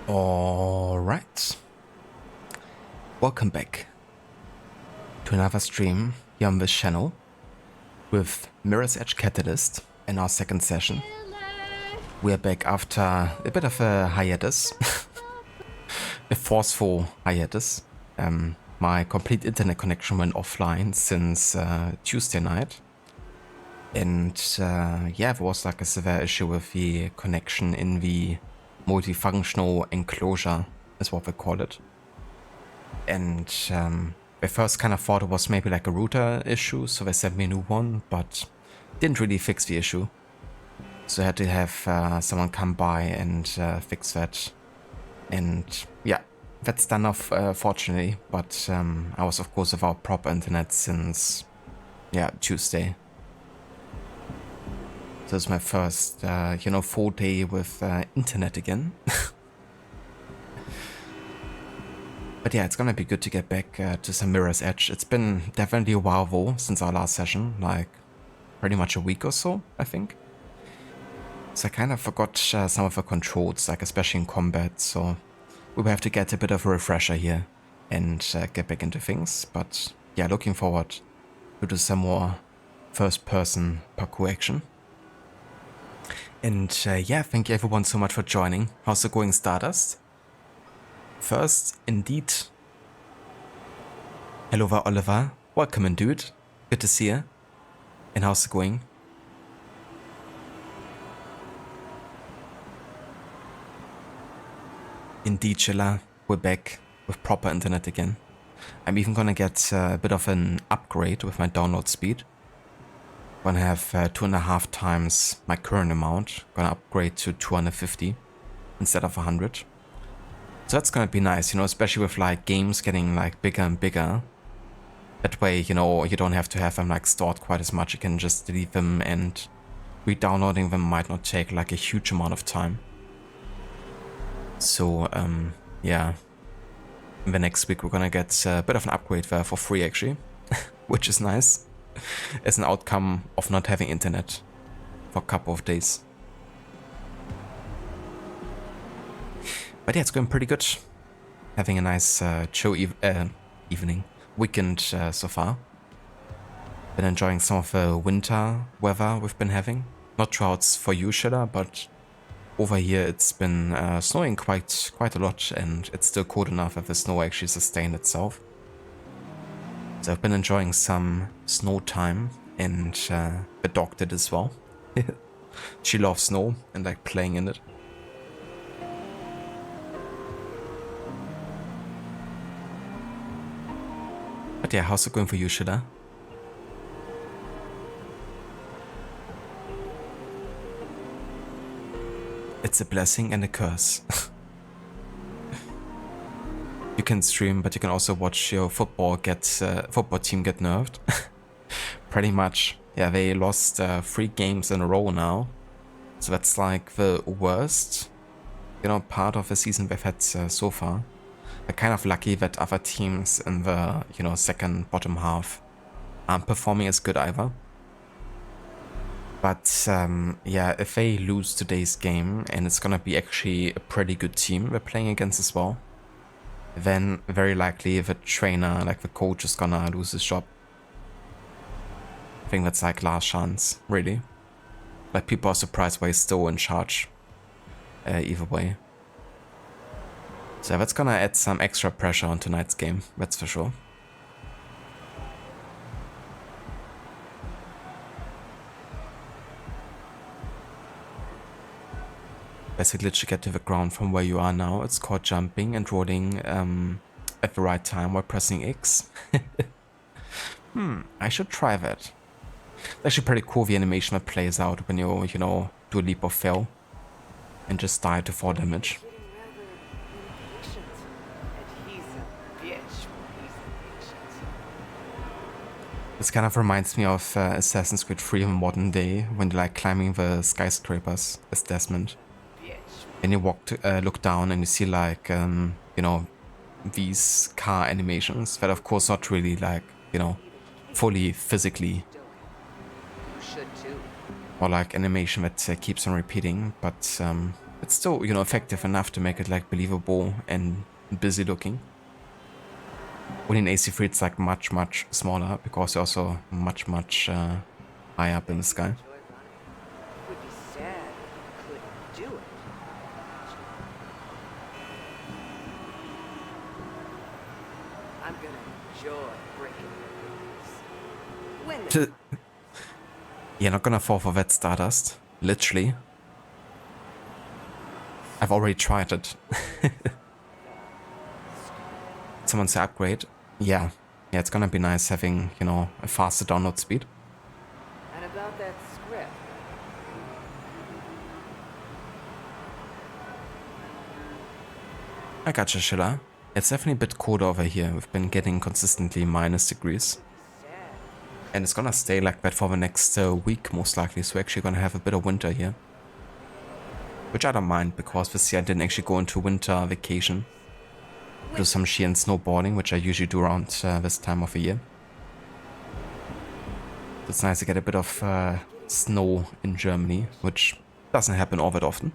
Alright, welcome back to another stream here on this channel with Mirror's Edge Catalyst in our second session. We are back after a bit of a hiatus, a forceful hiatus. My complete internet connection went offline since Tuesday night. And yeah, there was like a severe issue with the connection in the multifunctional enclosure, is what they call it. And they first kind of thought it was maybe like a router issue, so they sent me a new one, but didn't really fix the issue. So I had to have someone come by and fix that. And yeah, that's done off, fortunately, but I was of course without proper internet since, yeah, Tuesday. So it's my first, full day with internet again. But yeah, it's gonna be good to get back to some Mirror's Edge. It's been definitely a while though since our last session, like pretty much a week or so, I think. So I kind of forgot some of the controls, like especially in combat, so we will have to get a bit of a refresher here and get back into things. But yeah, looking forward to do some more first-person parkour action. And yeah, thank you everyone so much for joining. How's it going, Stardust? First, indeed. Hello there, Oliver. Welcome in, dude. Good to see you. And how's it going? Indeed, Chilla. We're back with proper internet again. I'm even gonna get a bit of an upgrade with my download speed. Gonna have 2.5 times my current amount. Gonna upgrade to 250 instead of 100. So that's gonna be nice, especially with like games getting like bigger and bigger. That way, you don't have to have them like stored quite as much. You can just delete them, and re-downloading them might not take like a huge amount of time. So yeah, in the next week we're gonna get a bit of an upgrade there for free actually, which is nice. As an outcome of not having internet for a couple of days. But yeah, it's going pretty good. Having a nice chill evening, weekend so far. Been enjoying some of the winter weather we've been having. Not sure how it's for you, Shilla, but over here it's been snowing quite a lot, and it's still cold enough that the snow actually sustained itself. So I've been enjoying some snow time, and the dog did as well. She loves snow and like playing in it. But yeah, how's it going for you, Shida? It's a blessing and a curse. You can stream, but you can also watch your football team get nerfed. Pretty much. Yeah, they lost 3 games in a row now. So that's like the worst, part of the season they've had so far. They're kind of lucky that other teams in the, second bottom half aren't performing as good either. But yeah, if they lose today's game, and it's gonna be actually a pretty good team they're playing against as well, then very likely the trainer, like the coach, is gonna lose his job. I think that's like last chance, really. Like people are surprised why he's still in charge, either way. So that's gonna add some extra pressure on tonight's game, that's for sure. Basically, to get to the ground from where you are now, it's called jumping and rolling at the right time while pressing X. I should try that. It's actually pretty cool, the animation that plays out when you, do a leap or fail and just die to 4 damage. This kind of reminds me of Assassin's Creed 3 in modern day, when you're like climbing the skyscrapers as Desmond. And you look down and you see like, these car animations that of course not really like, fully physically. Or like animation that keeps on repeating, but It's still, you know, effective enough to make it like believable and busy looking. When in AC3 it's like much smaller because you're also much high up in the sky. Would be sad if you couldn't do it. I'm gonna enjoy breaking your news. When the You're not gonna fall for that Stardust. Literally. I've already tried it. Someone say upgrade. Yeah, it's gonna be nice having, you know, a faster download speed. and about that script. I gotcha, Schiller. It's definitely a bit colder over here. We've been getting consistently minus degrees. And it's gonna stay like that for the next week, most likely. So we're actually gonna have a bit of winter here. Which I don't mind, because this year I didn't actually go into winter vacation. Do some ski and snowboarding, which I usually do around this time of the year. It's nice to get a bit of snow in Germany, which doesn't happen all that often.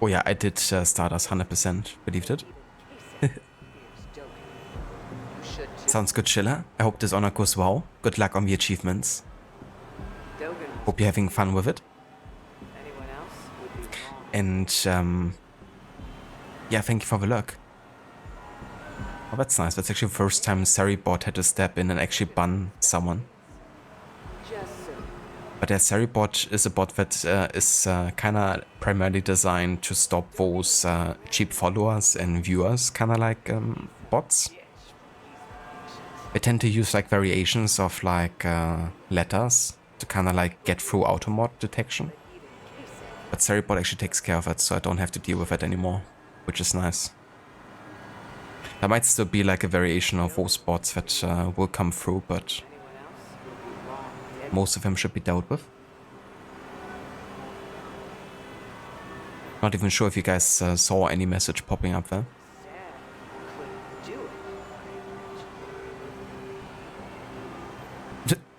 Oh yeah, I did Stardust 100%, believed it. Sounds good, Schiller. I hope this honor goes well. Good luck on the achievements. Hope you're having fun with it. And yeah, thank you for the luck. Oh, that's nice. That's actually the first time Saribot had to step in and actually ban someone. But yeah, Saribot is a bot that is kind of primarily designed to stop those cheap followers and viewers, kind of like bots. They tend to use like variations of like letters to kind of like get through automod detection. But Saribot actually takes care of it, so I don't have to deal with it anymore, which is nice. There might still be like a variation of those bots that will come through, but most of them should be dealt with. Not even sure if you guys saw any message popping up there.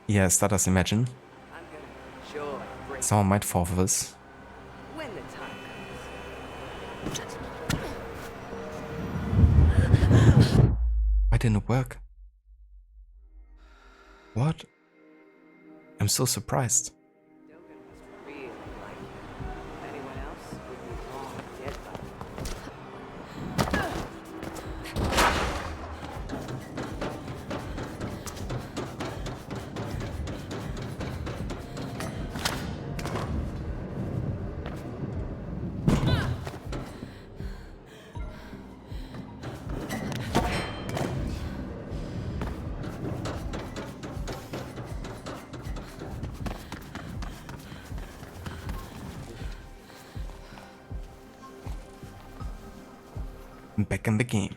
Yes, that does imagine. Someone might fall for this. Why didn't it work? What? I'm so surprised. Back in the game.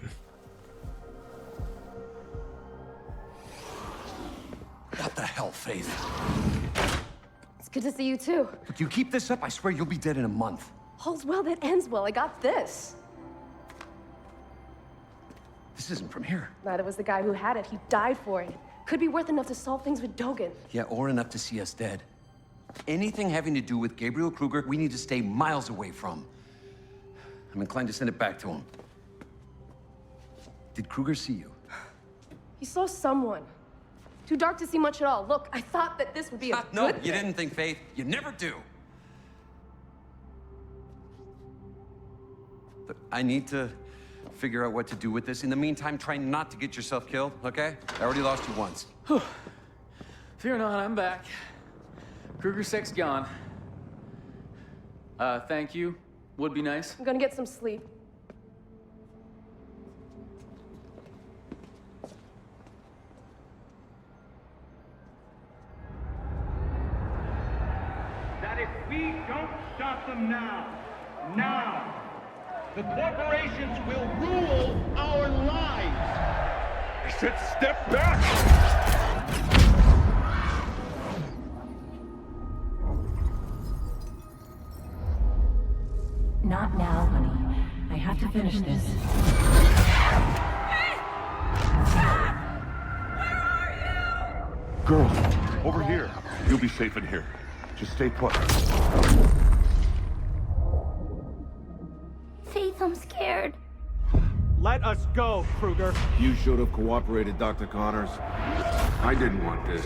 What the hell, Faith? It's good to see you too. If you keep this up, I swear you'll be dead in a month. All's well that ends well. I got this. This isn't from here. Neither was the guy who had it. He died for it. Could be worth enough to solve things with Dogen. Yeah, or enough to see us dead. Anything having to do with Gabriel Kruger, we need to stay miles away from. I'm inclined to send it back to him. Did Kruger see you? He saw someone. Too dark to see much at all. Look, I thought that this would be a No, good you thing. didn't think, Faith. You never do. But I need to figure out what to do with this. In the meantime, try not to get yourself killed, okay? I already lost you once. Fear not, I'm back. Kruger Sec's gone. Thank you. Would be nice. I'm gonna get some sleep. That if we don't stop them now, the corporations will rule our lives. I said step back! Not now, honey. I have to finish this. Girl, over here. You'll be safe in here. Just stay put. Faith, I'm scared. Let us go, Kruger. You should have cooperated, Dr. Connors. I didn't want this.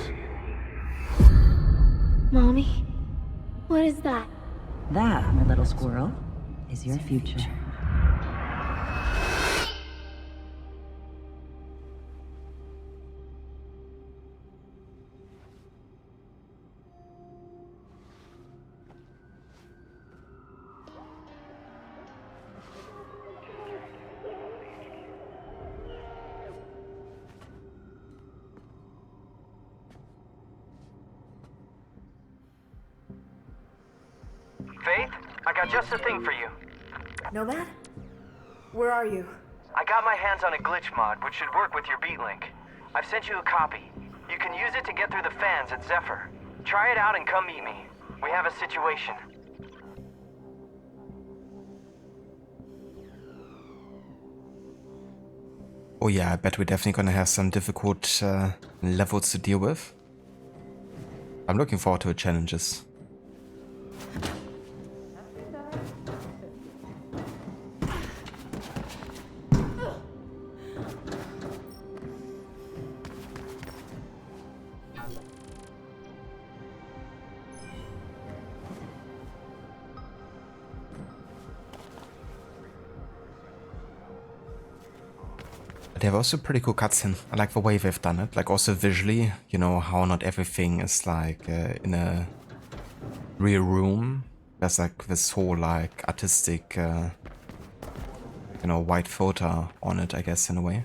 Mommy, what is that? That, my little squirrel, is your future. Faith, I got just the thing for you. Nomad? Where are you? I got my hands on a glitch mod, which should work with your beat link. I've sent you a copy. You can use it to get through the fans at Zephyr. Try it out and come meet me. We have a situation. Oh yeah, I bet we're definitely gonna have some difficult levels to deal with. I'm looking forward to the challenges. They have also pretty cool cutscene. I like the way they've done it. Like also visually, you know, how not everything is like in a real room. There's like this whole like artistic, you know, white filter on it, I guess, in a way.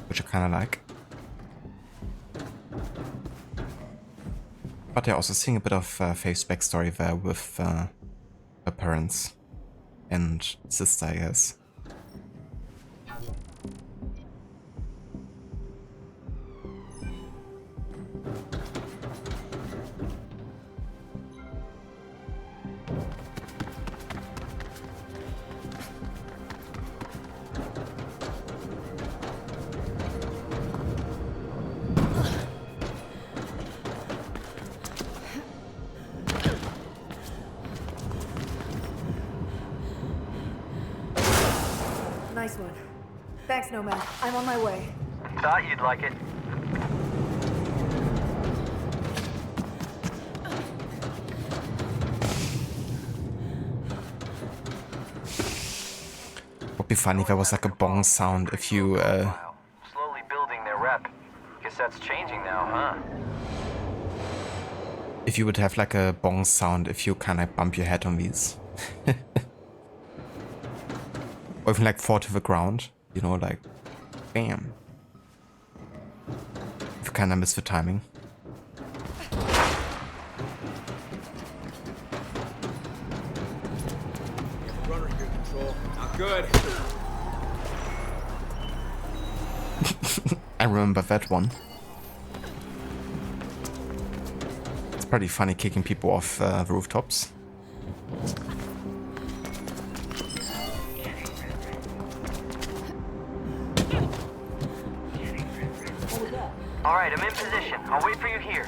Which I kind of like. But they're also seeing a bit of Faith's backstory there with her parents and sister, I guess. Nice one. Thanks, Nomad. I'm on my way. Thought you'd like it. Would be funny if there was like a bong sound if you Slowly building their rep. Guess that's changing now, huh? if you would have like a bong sound if you kind of bump your head on these. Or even like fall to the ground, you know, like bam. If you kind of miss the timing. Runner here, Control. Not good. I remember that one. It's pretty funny kicking people off the rooftops. Alright, I'm in position. I'll wait for you here.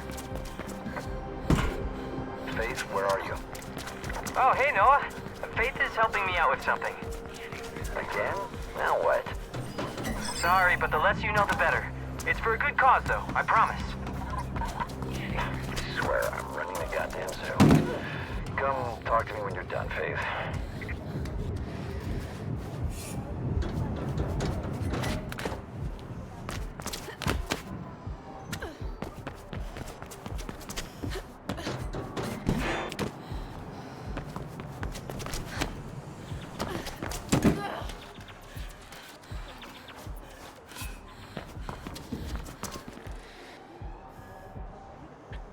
Faith, where are you? Oh, hey, Noah. Faith is helping me out with something. Again? Now what? Sorry, but the less you know, the better. It's for a good cause, though. I promise. I swear I'm running the goddamn zoo. Come talk to me when you're done, Faith.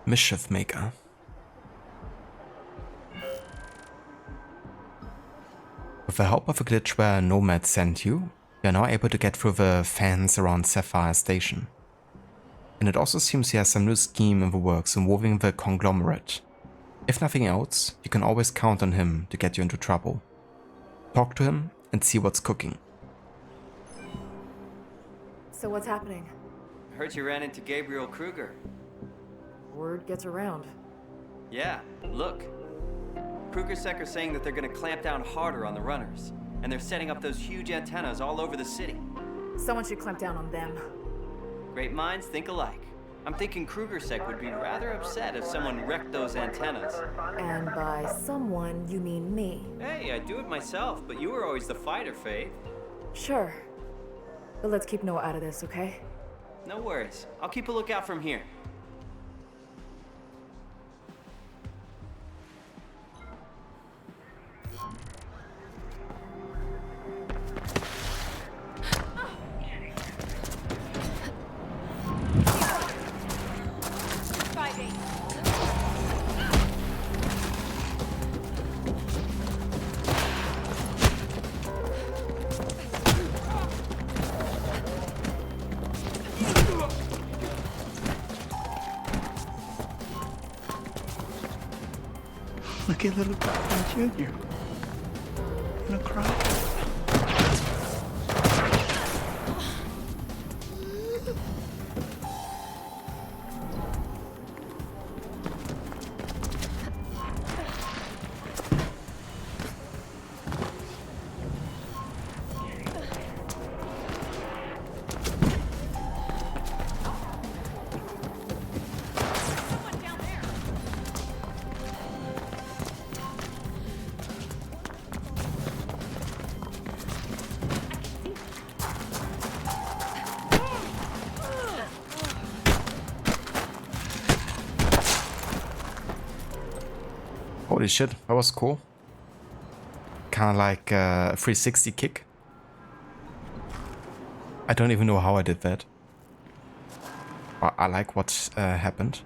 Mischief Maker. With the help of a glitch where Nomad sent you, you are now able to get through the fans around Sapphire Station. And it also seems he has some new scheme in the works involving the conglomerate. If nothing else, you can always count on him to get you into trouble. Talk to him and see what's cooking. So what's happening? Heard you ran into Gabriel Kruger. word gets around. Yeah, look. Krugersek are saying that they're gonna clamp down harder on the runners. And they're setting up those huge antennas all over the city. Someone should clamp down on them. Great minds think alike. I'm thinking Krugersek would be rather upset if someone wrecked those antennas. And by someone, you mean me. Hey, I do it myself, but you were always the fighter, Faith. Sure. But let's keep Noah out of this, okay? No worries. I'll keep a lookout from here. Look at little Gotham Jr. Gonna cry. Holy shit, that was cool. Kind of like a 360 kick. I don't even know how I did that. I like what happened.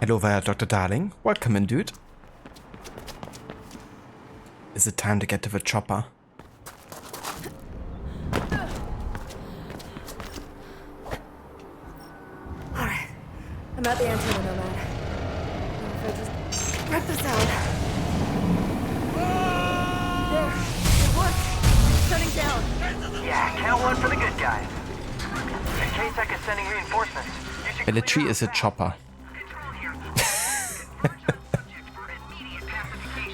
Hello there, Dr. Darling. Welcome in, dude. Is it time to get to the chopper? Alright. I'm at the antenna, Nomad. If I just rip this out. There. It worked. It's shutting down. Yeah, count one for the good guys. In case I is sending reinforcements, you should Military is a chopper.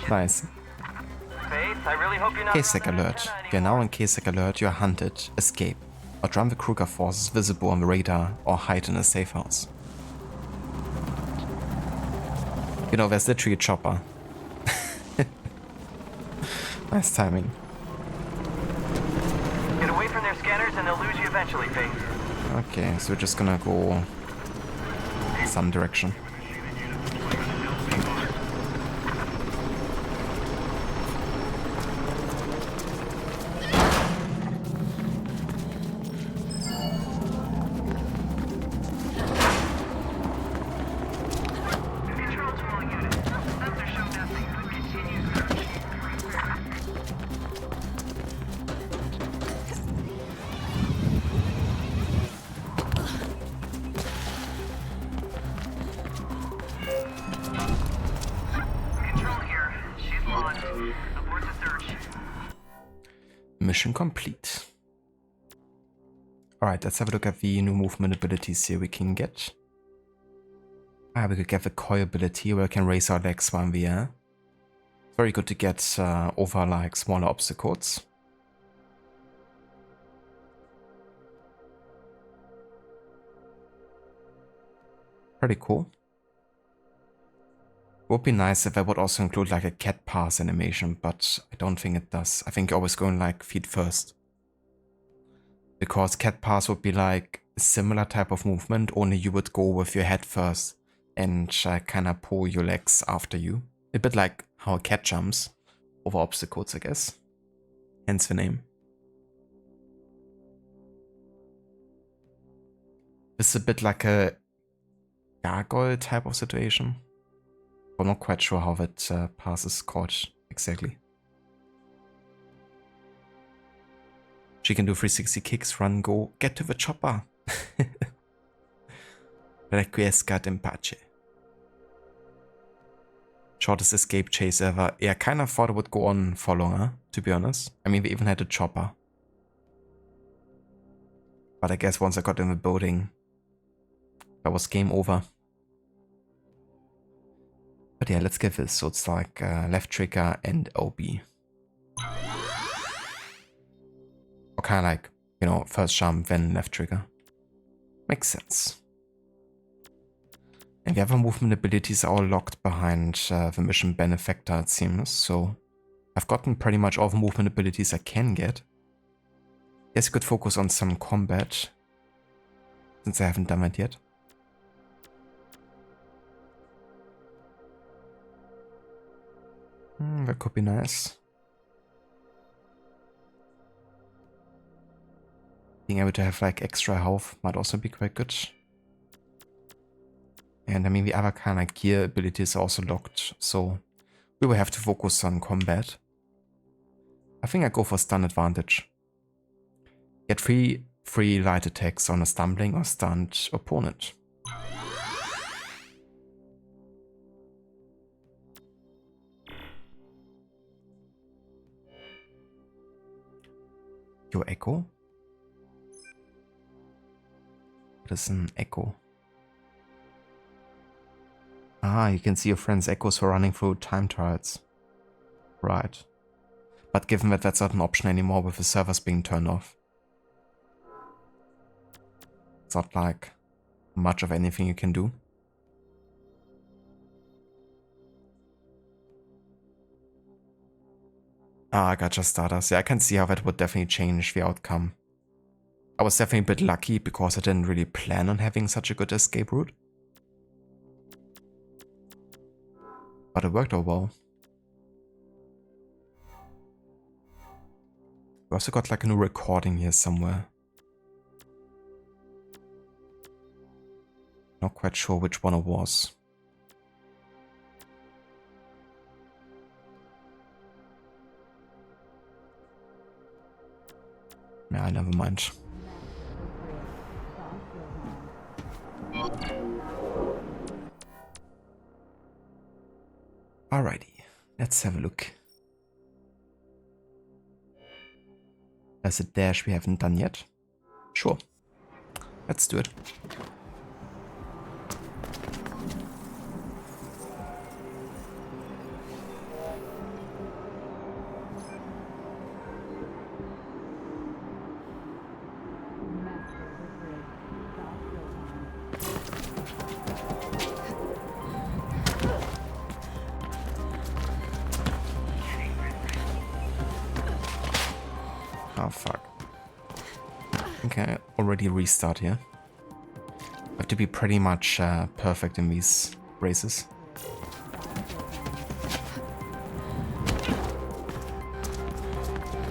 Nice. Faith, I really hope you're not KSEC alert. You are now in KSEC alert. You are hunted. Escape. Outrun the Kruger forces visible on the radar or hide in a safe house. You know, there's literally a chopper. Nice timing. Get away from their scanners and they'll lose you eventually, Faith. Okay, so we're just gonna go some direction. Mission complete. Alright, let's have a look at the new movement abilities here we can get. We could get the coil ability where we can raise our legs while in the air. Very good to get over like smaller obstacles. Pretty cool. Would be nice if I would also include like a cat pass animation, but I don't think it does. I think you're always going like feet first. Because cat pass would be like a similar type of movement, only you would go with your head first and kind of pull your legs after you. A bit like how a cat jumps over obstacles, I guess. Hence the name. It's a bit like a gargoyle type of situation. I'm not quite sure how that pass is called exactly. She can do 360 kicks, run, go, get to the chopper. Requiescat in pace. Shortest escape chase ever. Yeah, I kind of thought it would go on for longer, to be honest. I mean, we even had a chopper. But I guess once I got in the building, that was game over. But yeah, let's get this. So it's like left trigger and OB. Or kind of like, you know, first jump, then left trigger. Makes sense. And the other movement abilities are all locked behind the mission benefactor, it seems. So I've gotten pretty much all the movement abilities I can get. Guess I could focus on some combat, since I haven't done that yet. That could be nice. Being able to have like extra health might also be quite good. And I mean the other kind of gear abilities are also locked, so we will have to focus on combat. I think I go for stun advantage. Get 3 free light attacks on a stumbling or stunned opponent. Your echo? What is an echo? Ah, you can see your friend's echoes for running through time turrets. Right. But given that that's not an option anymore with the servers being turned off, it's not like much of anything you can do. Ah, I gotcha starters. Yeah, I can see how that would definitely change the outcome. I was definitely a bit lucky because I didn't really plan on having such a good escape route. But it worked out well. We also got like a new recording here somewhere. Not quite sure which one it was. Yeah, never mind. Alrighty, let's have a look. There's a dash we haven't done yet. Sure, let's do it. Oh fuck. Okay, already restart here. I have to be pretty much perfect in these races.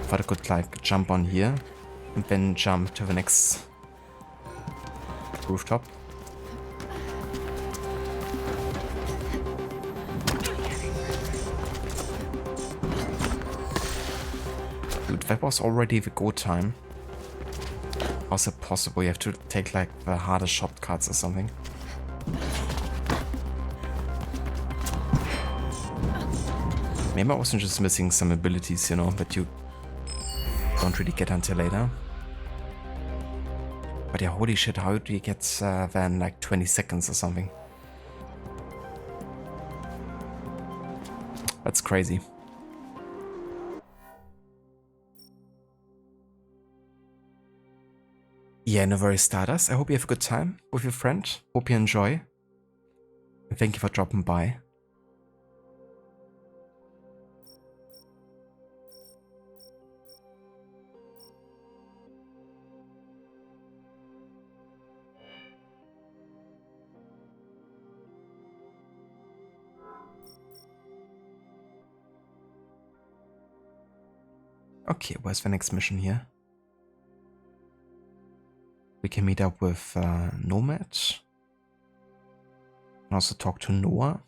Thought I could like jump on here and then jump to the next rooftop. Dude, that was already the go time. How's it possible? You have to take like the hardest shortcuts or something. Maybe I wasn't just missing some abilities, you know, that you don't really get until later. But yeah, holy shit, how do you get then like 20 seconds or something? That's crazy. Yeah, no worries, Stardust. I hope you have a good time with your friend. Hope you enjoy. And thank you for dropping by. Okay, where's the next mission here? We can meet up with Nomad. And also talk to Noah.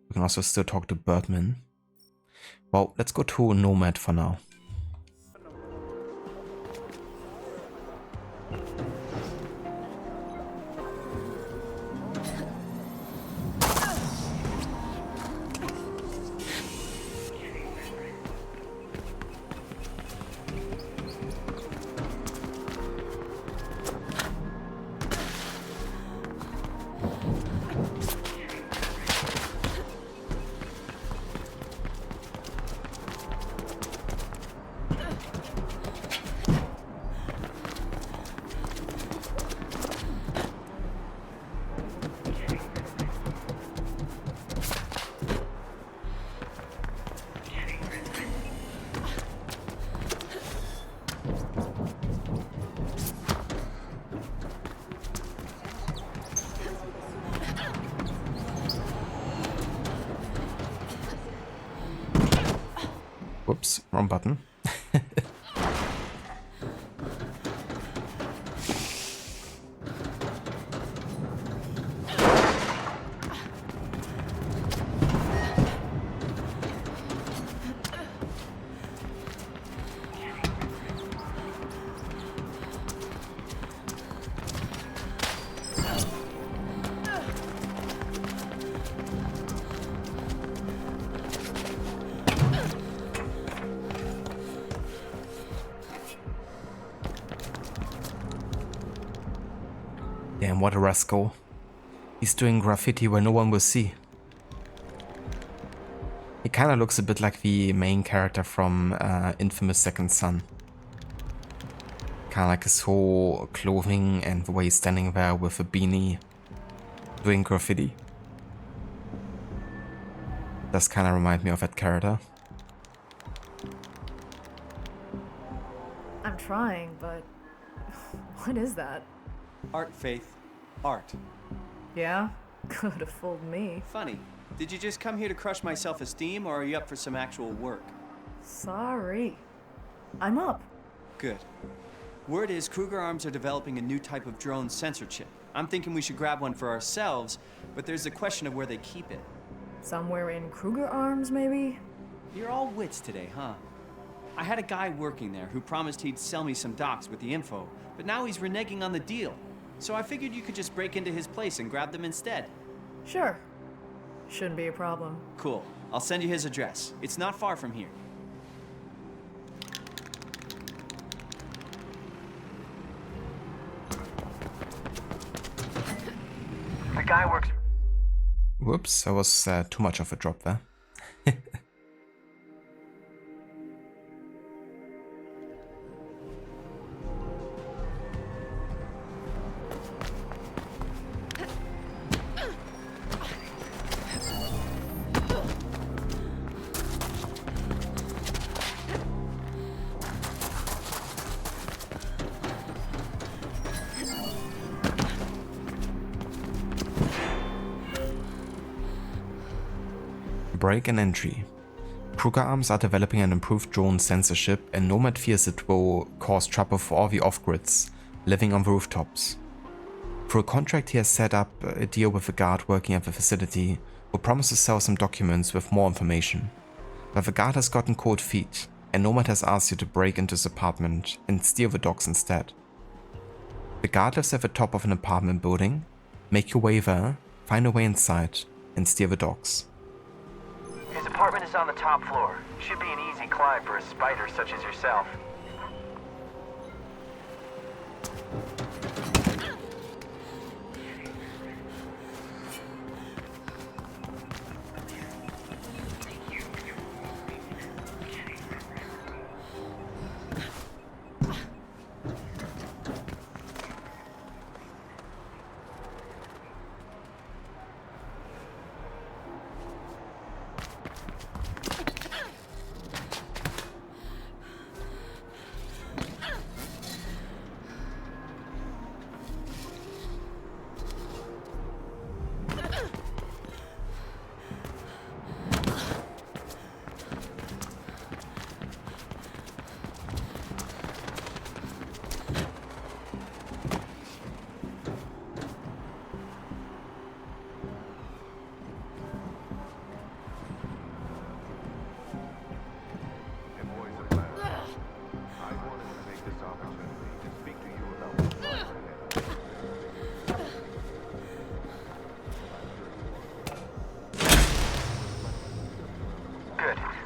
We can also still talk to Birdman. Well, let's go to Nomad for now. Oops, wrong button. Damn, what a rascal. He's doing graffiti where no one will see. He kinda looks a bit like the main character from Infamous Second Son. Kinda like his whole clothing and the way he's standing there with a beanie doing graffiti. Does kinda remind me of that character. I'm trying, but what is that? Art, Faith. Art. Yeah? Could have fooled me. Funny. Did you just come here to crush my self-esteem, or are you up for some actual work? Sorry. I'm up. Good. Word is Kruger Arms are developing a new type of drone sensor chip. I'm thinking we should grab one for ourselves, but there's the question of where they keep it. Somewhere in Kruger Arms, maybe? You're all wits today, huh? I had a guy working there who promised he'd sell me some docs with the info, but now he's reneging on the deal. So I figured you could just break into his place and grab them instead. Sure. Shouldn't be a problem. Cool. I'll send you his address. It's not far from here. The guy works... Whoops, that was too much of a drop there. Break and entry. Kruger Arms are developing an improved drone censorship, and Nomad fears it will cause trouble for all the off-grids living on the rooftops. Through a contract, he has set up a deal with a guard working at the facility who promises to sell some documents with more information. But the guard has gotten cold feet, and Nomad has asked you to break into his apartment and steal the docs instead. The guard lives at the top of an apartment building. Make your way there, find a way inside, and steal the docs. His apartment is on the top floor. Should be an easy climb for a spider such as yourself.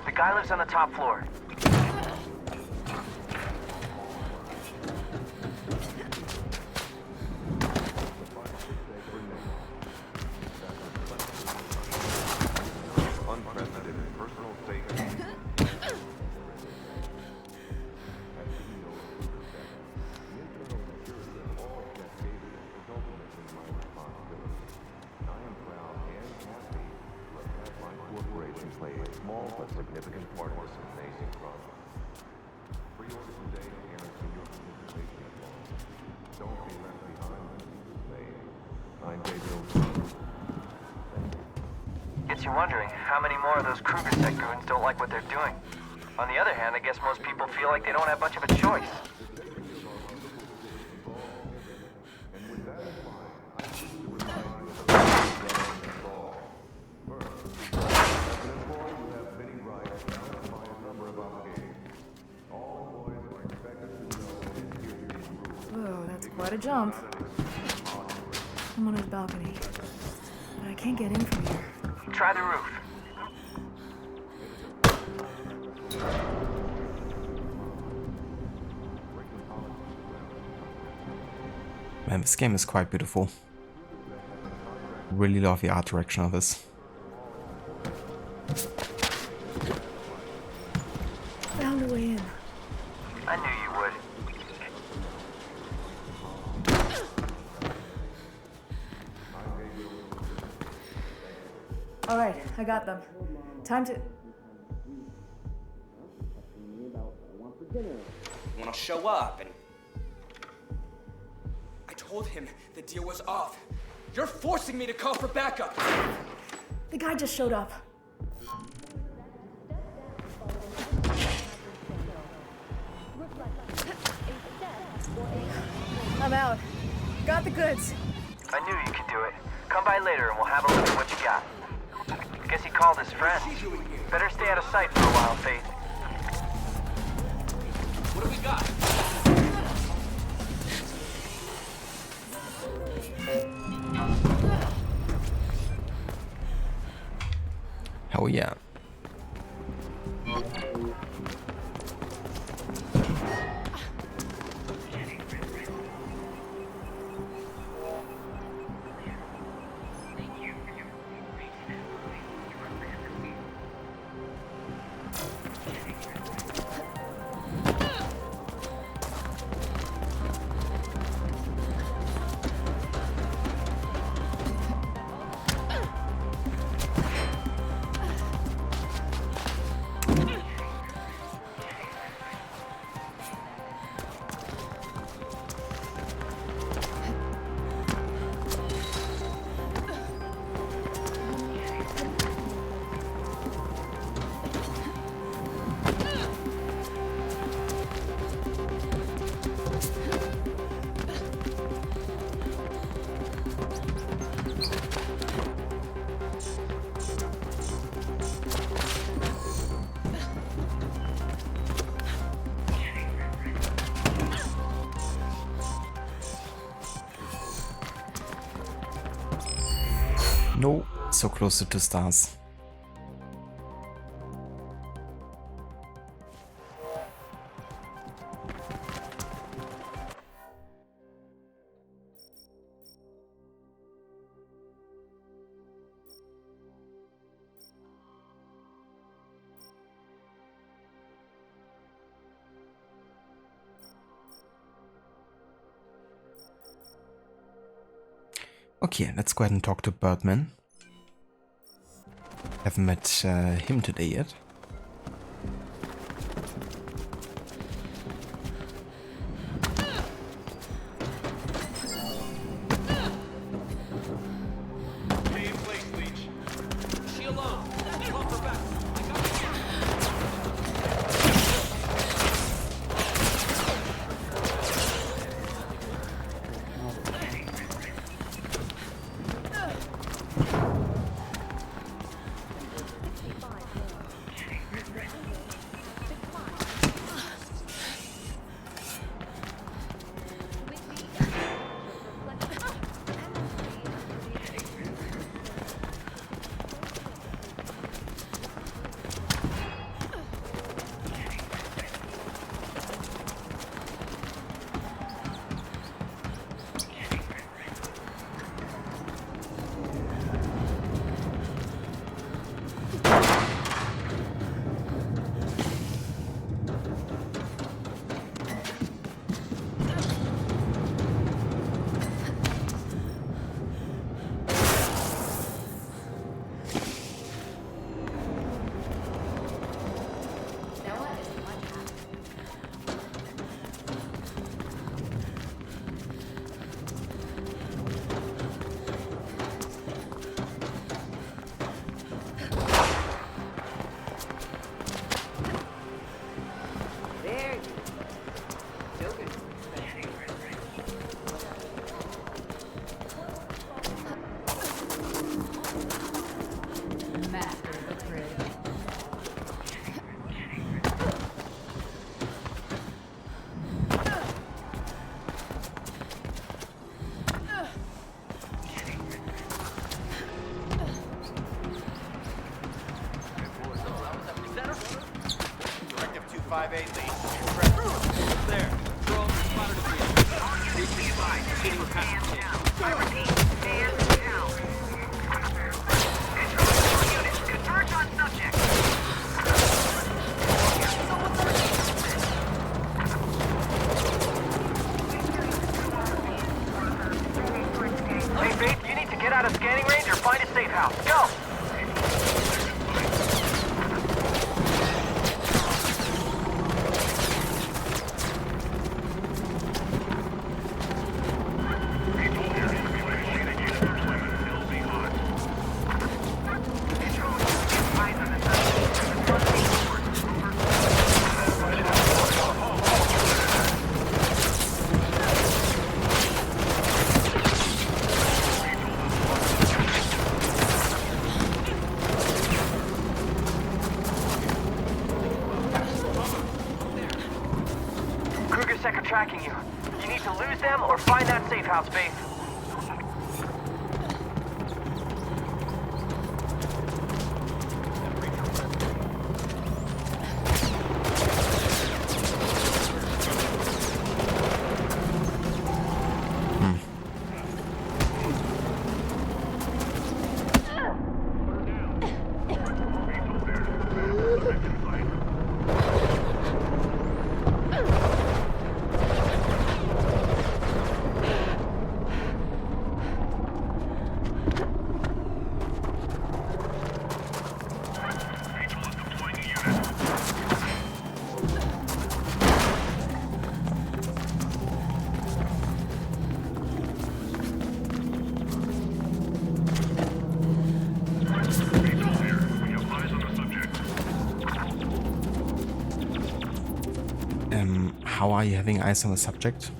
The guy lives on the top floor. Gets you wondering how many more of those Kruger set goons don't like what they're doing. On the other hand, I guess most people feel like they don't have much of a choice. Whoa, that's quite a jump. I'm on his balcony, but I can't get in from here. Try the roof. Man, this game is quite beautiful. Really love the art direction of this. Found a way in. I knew you would. All right, I got them. Time to... Want to show up and... I told him the deal was off. You're forcing me to call for backup. The guy just showed up. I'm out. Got the goods. I knew you could do it. Come by later and we'll have a look at what you got. Guess he called his friend. Better stay out of sight for a while, Faith. What do we got? Hell yeah. No, so close to 2 stars. Okay, let's go ahead and talk to Birdman. Haven't met him today yet. master of the grid. Directive 258 lead. There. Drone spotted at the end. Please be advised. Proceeding with passive. I repeat, stand down. Control unit, converge on subject. Hey, Faith, you need to get out of scanning range or find a safe house. Go! Tracking you. You need to lose them or find that safe house, Faith. How are you having eyes on the subject?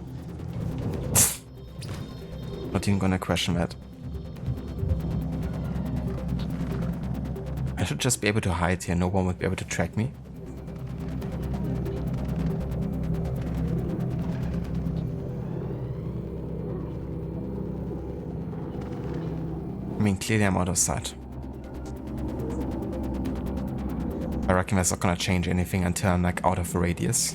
Not even gonna question that. I should just be able to hide here, no one would be able to track me. I mean, clearly I'm out of sight. I reckon that's not gonna change anything until I'm like out of a radius.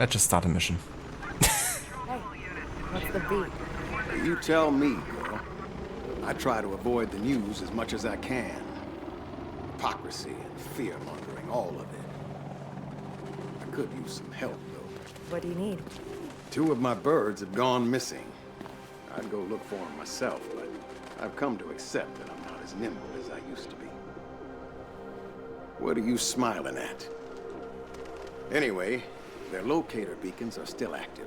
Let's just start a mission. Hey, what's the beat? You tell me, girl. I try to avoid the news as much as I can. Hypocrisy and fear-mongering, all of it. I could use some help, though. What do you need? 2 of my birds have gone missing. I'd go look for them myself, but I've come to accept that I'm not as nimble as I used to be. What are you smiling at? Anyway, their locator beacons are still active.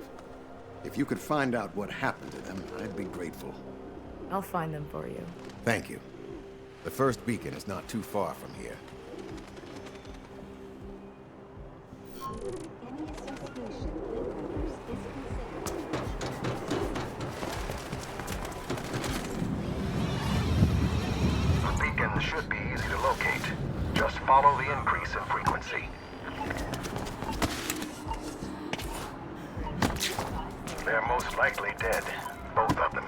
If you could find out what happened to them, I'd be grateful. I'll find them for you. Thank you. The first beacon is not too far from here. The beacon should be easy to locate. Just follow the increase in frequency. They're most likely dead, both of them.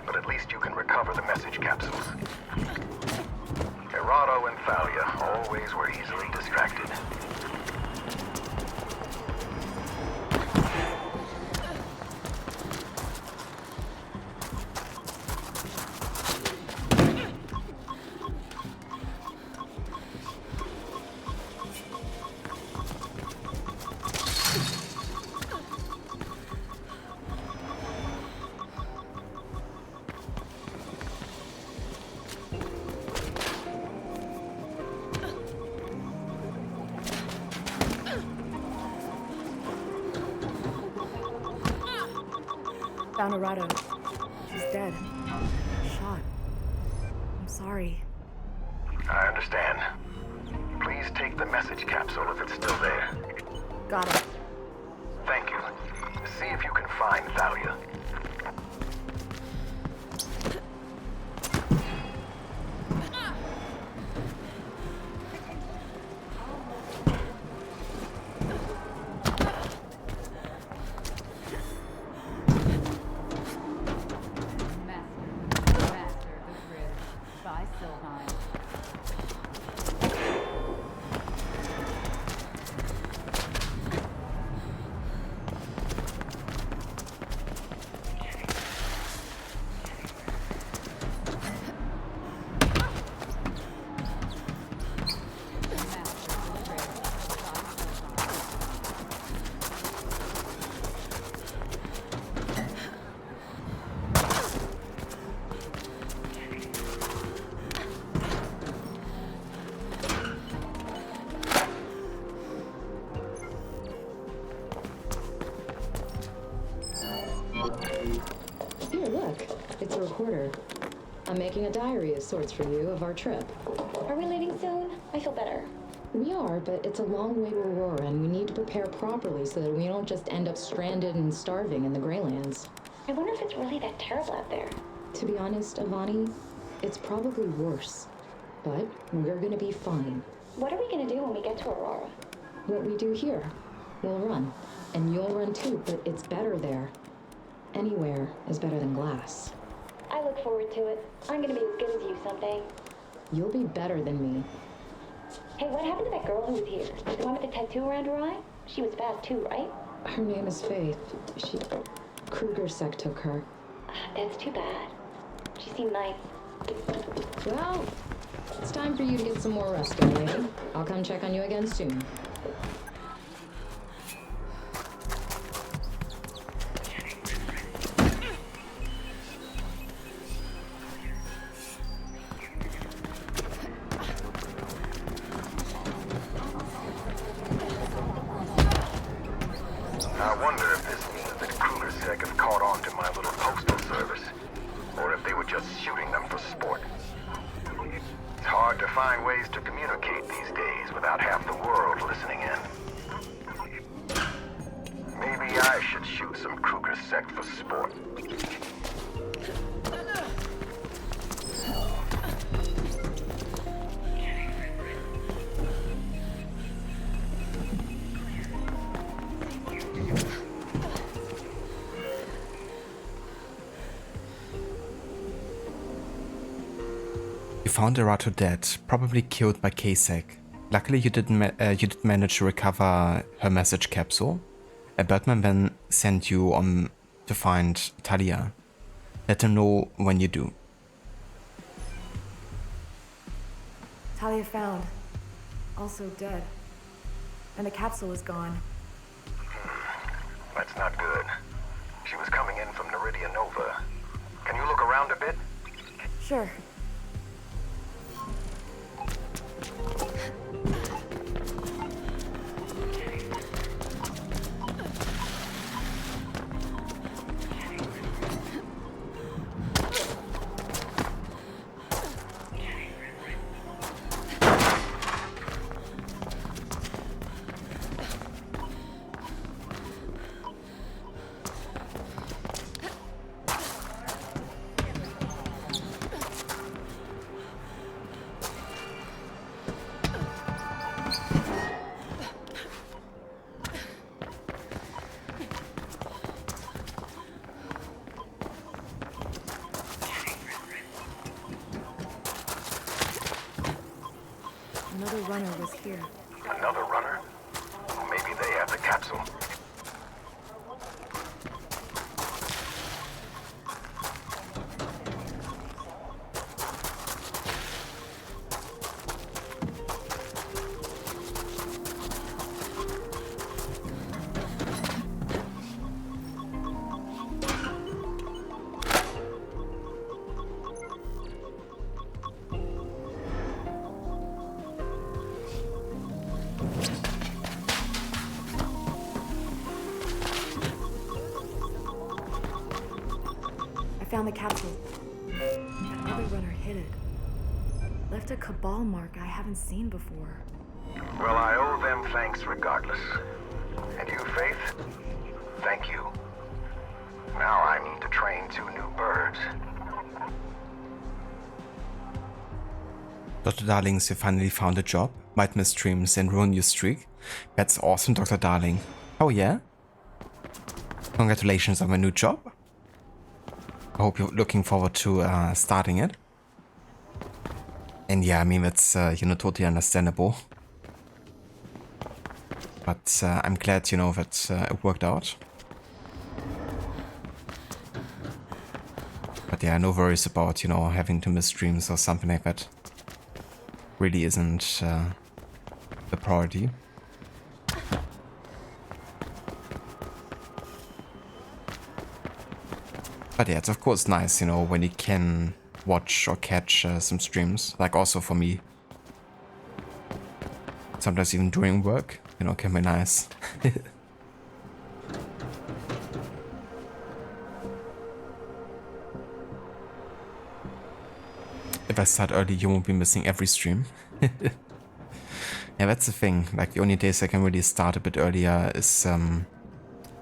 But at least you can recover the message capsules. Erato and Thalia always were easily distracted. Found Erato. He's dead. Shot. I'm sorry. I understand. Please take the message capsule if it's still there. Got it. Thank recorder. I'm making a diary of sorts for you of our trip. Are we leaving soon? I feel better. We are, but it's a long way to Aurora, and we need to prepare properly so that we don't just end up stranded and starving in the Greylands. I wonder if it's really that terrible out there. To be honest, Avani, it's probably worse. But we're gonna be fine. What are we gonna do when we get to Aurora? What we do here. We'll run. And you'll run too, but it's better there. Anywhere is better than glass. I look forward to it. I'm gonna be as good as you someday. You'll be better than me. Hey, what happened to that girl who was here? The one with the tattoo around her eye? She was fast too, right? Her name is Faith. Kruger Sec took her. That's too bad. She seemed nice. Well, it's time for you to get some more rest, young lady. I'll come check on you again soon. I wonder if this means that Kruger Sec have caught on to my little postal service, or if they were just shooting them for sport. It's hard to find ways to communicate these days without half the world listening in. Maybe I should shoot some Kruger Sec for sport. You found Erato dead, probably killed by K-Sec. Luckily you did manage to recover her message capsule. A Batman then sent you on to find Thalia. Let him know when you do. Thalia found. Also dead. And the capsule is gone. That's not good. She was coming in from Neridia Nova. Can you look around a bit? Sure. Another runner was here. Another runner? Maybe they have the capsule. Found the capsule. That other runner hid it. Left a Cabal mark I haven't seen before. Well, I owe them thanks regardless. And you, Faith? Thank you. Now I need to train 2 new birds. Dr. Darlings, you finally found a job. Might miss streams and ruin your streak. That's awesome, Dr. Darling. Oh yeah? Congratulations on my new job. I hope you're looking forward to starting it. And yeah, I mean, that's, totally understandable. But I'm glad, that it worked out. But yeah, no worries about, having to miss streams or something like that. Really isn't the priority. But yeah, it's of course nice, when you can watch or catch some streams. Like also for me. Sometimes even during work, can be nice. if I start early, you won't be missing every stream. Yeah, that's the thing. Like, the only days I can really start a bit earlier is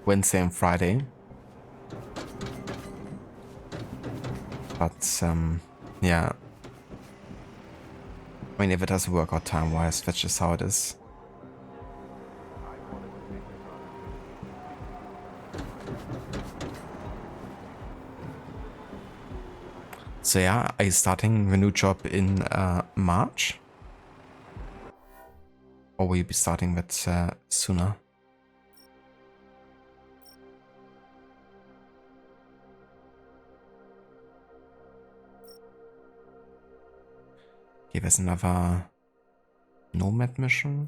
Wednesday and Friday. But, yeah. I mean, if it doesn't work out time-wise, that's just how it is. So yeah, are you starting the new job in March? Or will you be starting that sooner? Okay, there's another Nomad mission.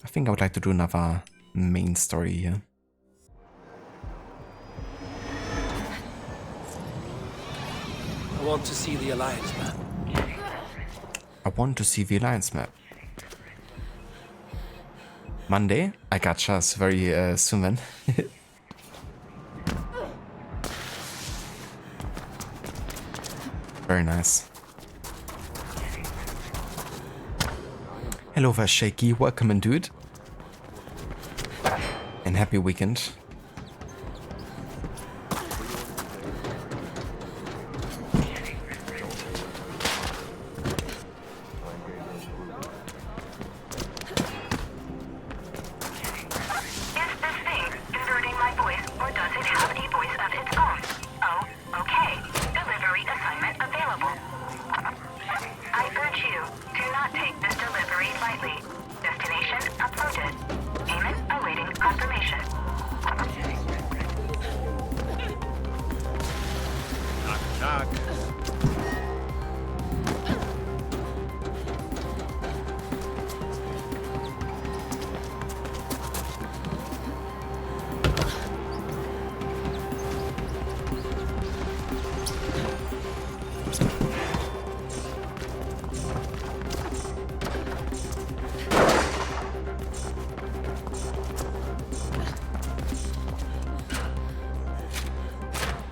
I think I would like to do another main story here. I want to see the Alliance map. I want to see the Alliance map. Monday? I gotcha, so very soon then. Very nice. Hello there, Shaky. Welcome in, dude. And happy weekend.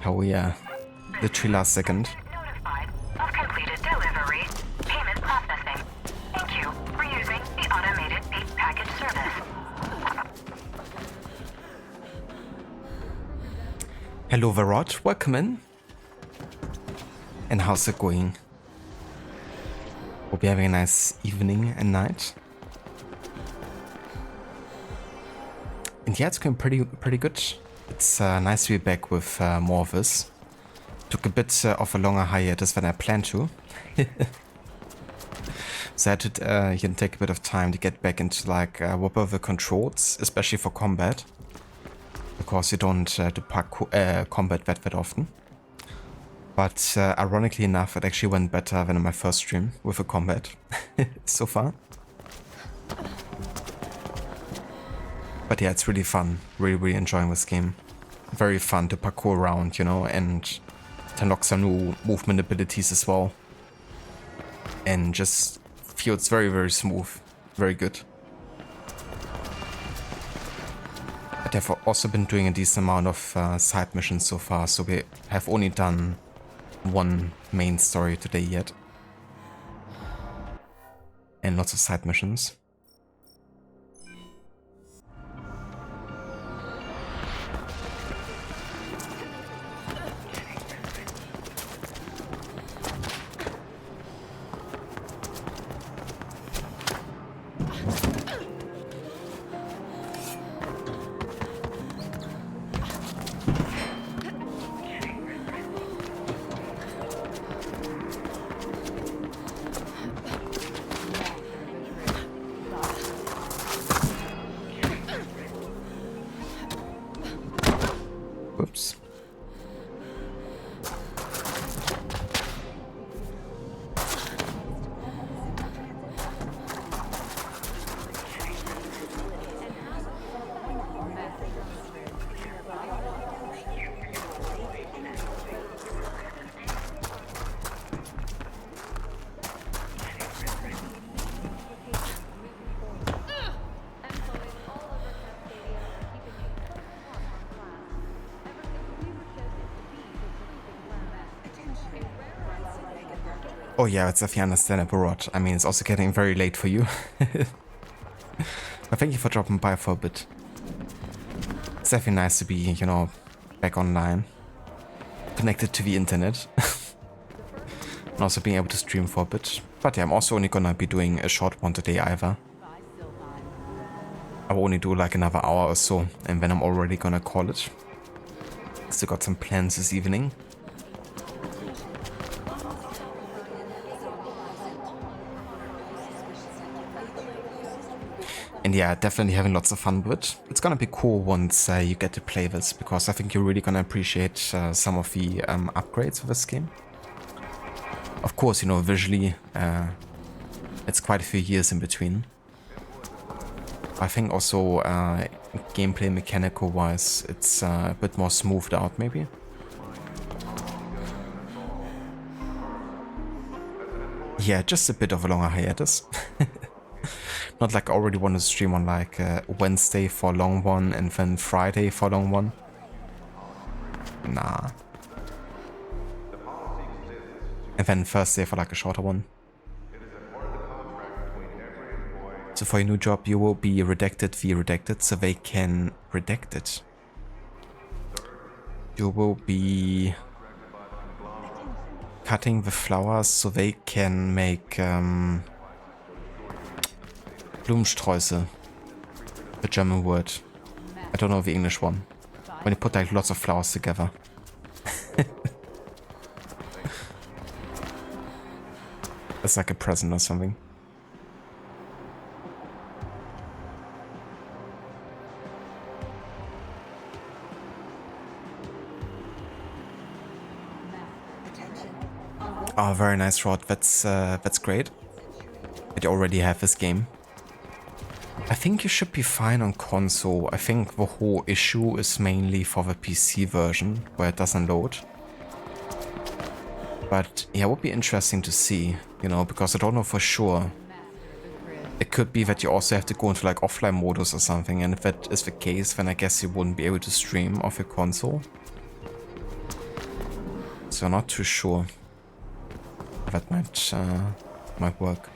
Oh yeah, literally last second. Notified of completed delivery. Payment processing. Thank you for using the automated beat package service. Hello, Varot. Welcome in. And how's it going? Hope you're having a nice evening and night. And yeah, it's going pretty good. It's nice to be back with more of this. Took a bit of a longer hiatus than I planned to. So I had to take a bit of time to get back into like what were the controls, especially for combat. Because you don't do combat that often. But ironically enough, it actually went better than in my first stream with the combat so far. But yeah, it's really fun. Really enjoying this game. Very fun to parkour around, you know, and to unlock some new movement abilities as well. And just feels very smooth. Very good. But I've also been doing a decent amount of side missions so far, so we have only done one main story today yet. And lots of side missions. Whoops. Oh yeah, it's definitely understandable, Rod. I mean, it's also getting very late for you. But thank you for dropping by for a bit. It's definitely nice to be, you know, back online. Connected to the internet. And also being able to stream for a bit. But yeah, I'm also only gonna be doing a short one today either. I will only do like another hour or so, and then I'm already gonna call it. Still got some plans this evening. And yeah, definitely having lots of fun with it. It's gonna be cool once you get to play this, because I think you're really gonna appreciate some of the upgrades of this game. Of course, you know, visually, it's quite a few years in between. I think also gameplay mechanical wise, it's a bit more smoothed out maybe. Yeah, just a bit of a longer hiatus. Not like I already want to stream on like Wednesday for a long one and then Friday for a long one. Nah. And then Thursday for like a shorter one. So for your new job you will be redacted via redacted so they can redact it. You will be cutting the flowers so they can make Blumensträuße, the German word. I don't know the English one. When you put like lots of flowers together. It's like a present or something. Oh, very nice, Rod. That's great. That you already have this game. I think you should be fine on console. I think the whole issue is mainly for the PC version, where it doesn't load. But yeah, it would be interesting to see, you know, because I don't know for sure. It could be that you also have to go into like offline modus or something, and if that is the case, then I guess you wouldn't be able to stream off your console. So I'm not too sure. That might work.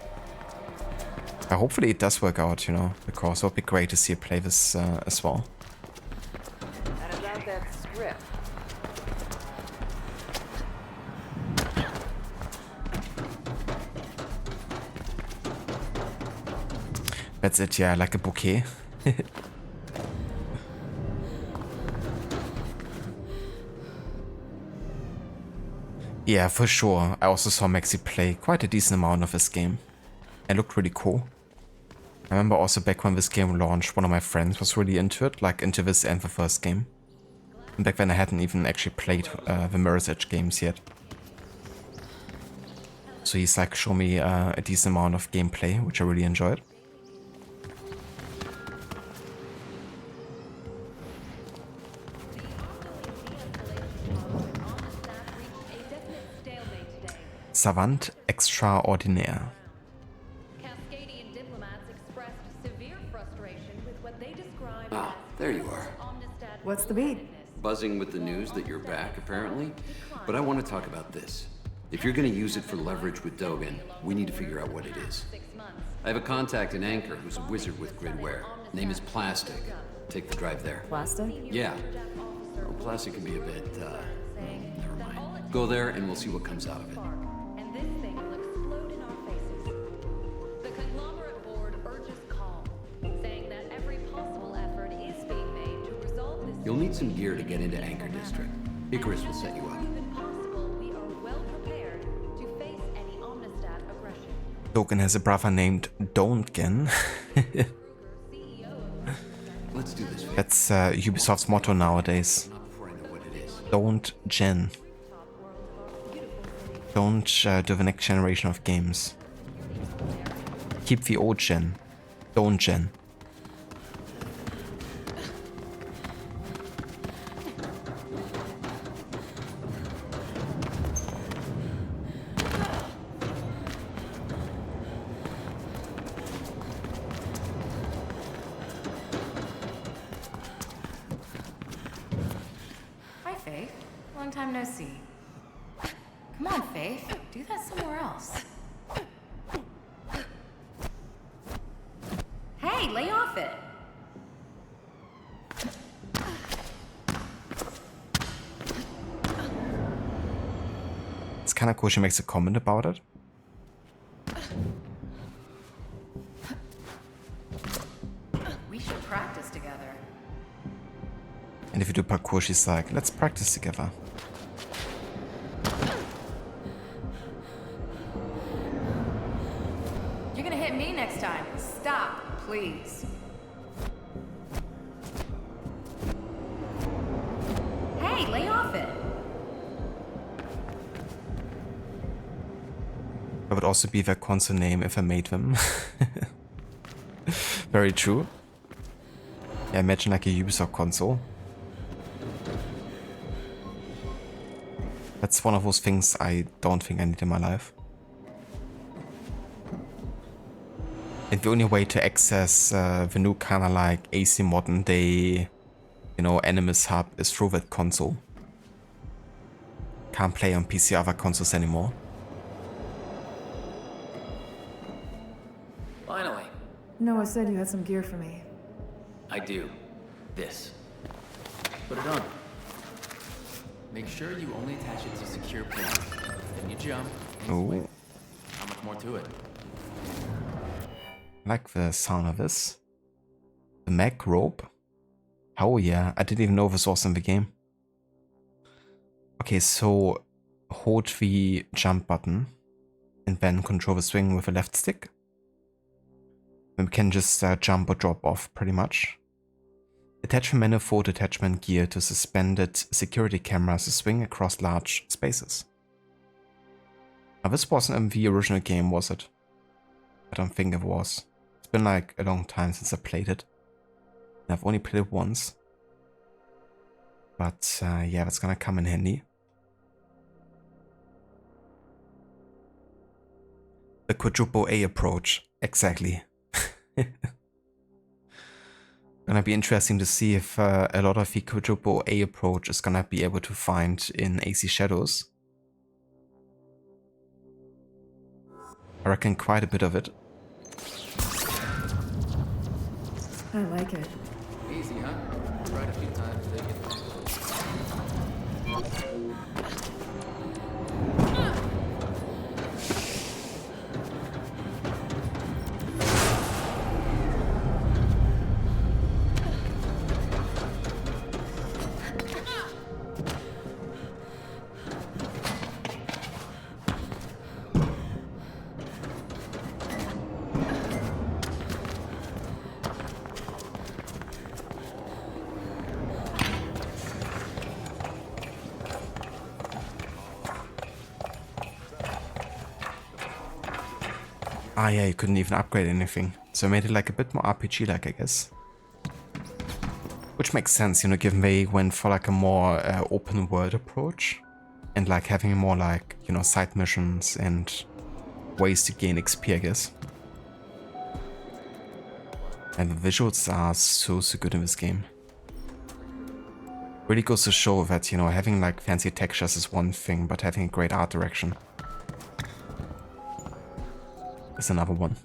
Hopefully it does work out, you know, because it would be great to see you play this as well. And about that script. That's it, yeah, like a bouquet. Yeah, for sure. I also saw Maxi play quite a decent amount of this game. It looked really cool. I remember also back when this game launched, one of my friends was really into it, like into this and the first game. And back then I hadn't even actually played the Mirror's Edge games yet. So he's like showed me a decent amount of gameplay, which I really enjoyed. SAVANT EXTRAORDINAIRE. Ah, there you are. What's the beat? Buzzing with the news that you're back, apparently. But I want to talk about this. If you're going to use it for leverage with Dogen, we need to figure out what it is. I have a contact in Anchor who's a wizard with gridware. Name is Plastic. Take the drive there. Plastic? Yeah. Well, Plastic can be a bit, never mind. Go there and we'll see what comes out of it. You'll need some gear to get into Anchor District. Icarus will set you up. Dogen has a brother named Don't-gen. Let's do this. That's Ubisoft's motto nowadays. Don't-gen. Don't do the next generation of games. Keep the old gen. Don't-gen. Long time no see. Come on, Faith. Do that somewhere else. Hey, lay off it. It's kind of cool she makes a comment about it. We should practice together. And if you do parkour, she's like, let's practice together. You're gonna hit me next time. Stop, please. Hey, lay off it. That would also be their console name if I made them. Very true. Yeah, imagine like a Ubisoft console. That's one of those things I don't think I need in my life. And the only way to access the new kind of like AC modern day, you know, Animus Hub is through that console. Can't play on PC or other consoles anymore. Finally. Noah said you had some gear for me. I do. This. Put it on. Make sure you only attach it to secure points. Then you jump. Oh. How much more to it? I like the sound of this. The mech rope. Oh yeah, I didn't even know this was in the game. Okay, so hold the jump button and then control the swing with the left stick. Then we can just jump or drop off pretty much. Attach the manifold attachment gear to suspended security cameras to swing across large spaces. Now this wasn't in the original game, was it? I don't think it was. It's been like a long time since I played it. And I've only played it once. But yeah, that's gonna come in handy. The quadruple A approach, exactly. Gonna be interesting to see if a lot of the quadruple A approach is gonna be able to find in AC Shadows. I reckon quite a bit of it. I like it. Easy, huh? Tried a few times, they get Ah yeah, you couldn't even upgrade anything. So I made it like a bit more RPG-like, I guess. Which makes sense, you know, given they went for like a more open world approach. And like having more like, you know, side missions and ways to gain XP, I guess. And the visuals are so good in this game. Really goes to show that, you know, having like fancy textures is one thing, but having a great art direction is another one.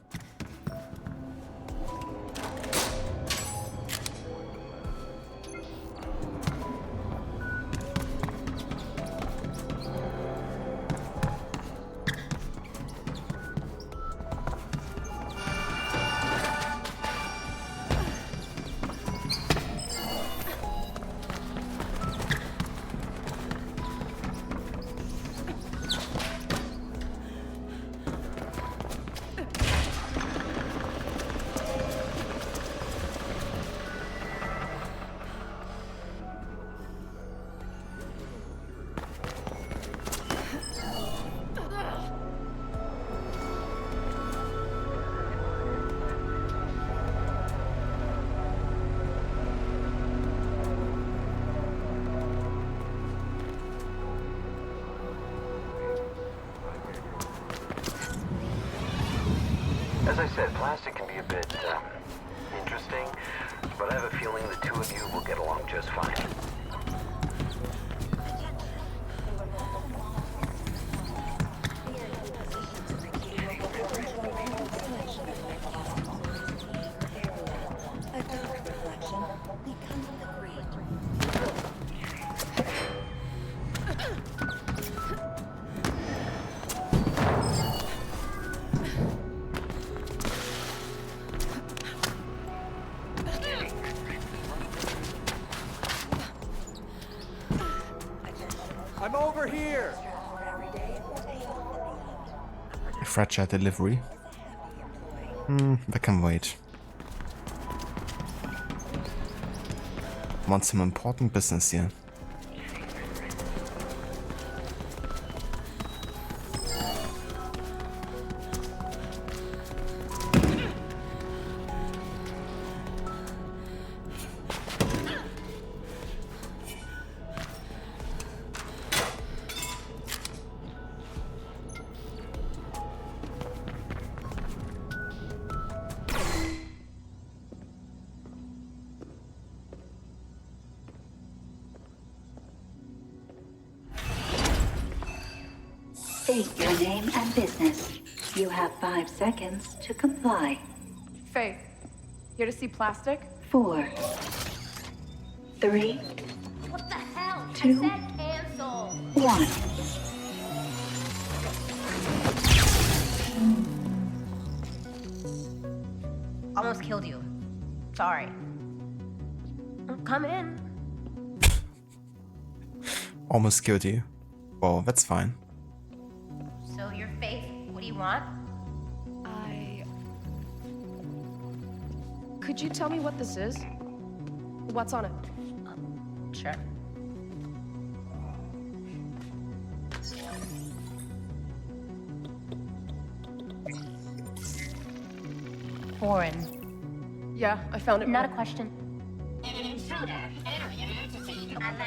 As I said, plastic can be a bit, interesting, but I have a feeling the two of you will get along just fine. Over here! Fragile delivery. That can wait. Want some important business here. State your name and business. You have 5 seconds to comply. Faith, here to see plastic? 4, 3, What the hell? 2, I said cancel. 1. Almost killed you. Sorry. Come in. Almost killed you. Well, that's fine. So you're Faith. What do you want? Could you tell me what this is? What's on it? Sure. Foreign. Yeah, I found it. Not a question.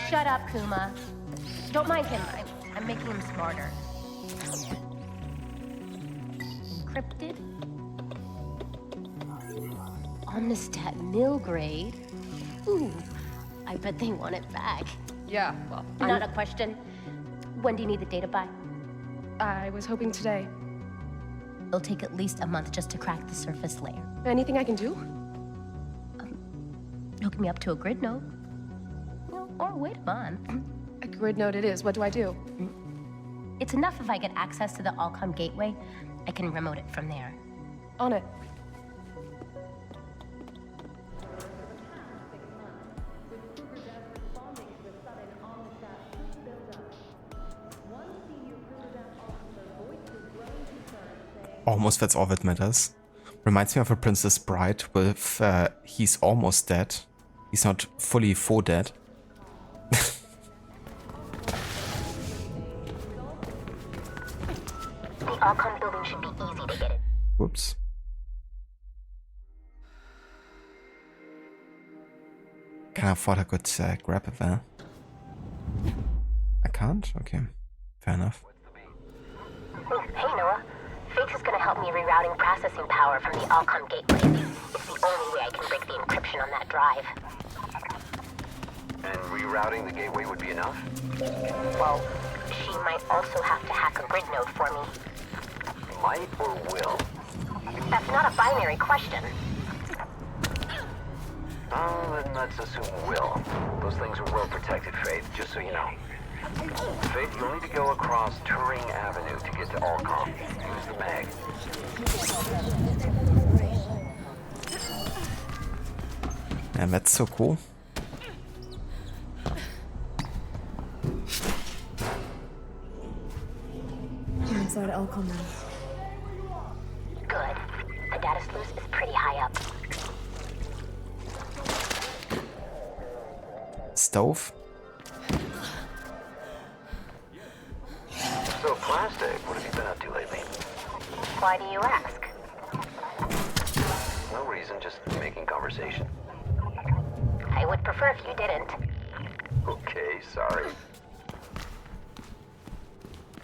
Shut up, Kuma. Don't mind him. I'm making him smarter. Encrypted. Omnistat mill grade. Ooh, I bet they want it back. Yeah, well, Not a question. When do you need the data by? I was hoping today. It'll take at least a month just to crack the surface layer. Anything I can do? Hook me up to a grid node. Or wait on. A grid node it is. What do I do? It's enough if I get access to the Allcom gateway. I can remote it from there. On it. Almost that's all that matters. Reminds me of a Princess Bride with he's almost dead. He's not fully for dead. The Allcom building should be easy to get in. Whoops. Kinda thought I could grab it there. I can't? Okay. Fair enough. Hey, Noah. Faith is gonna help me rerouting processing power from the Allcom gateway. It's the only way I can break the encryption on that drive. And rerouting the gateway would be enough? Well, she might also have to hack a grid node for me. Might or will? That's not a binary question. Oh, then let's assume will. Those things are well protected, Faith, just so you know. Faith, you'll need to go across Turing Avenue to get to Allcom. Use the mag. And that's so cool. We're inside Allcom now. Good. The data sluice is pretty high up. Stove? So, Plastic, what have you been up to lately? Why do you ask? No reason, just making conversation. I would prefer if you didn't. Okay, sorry.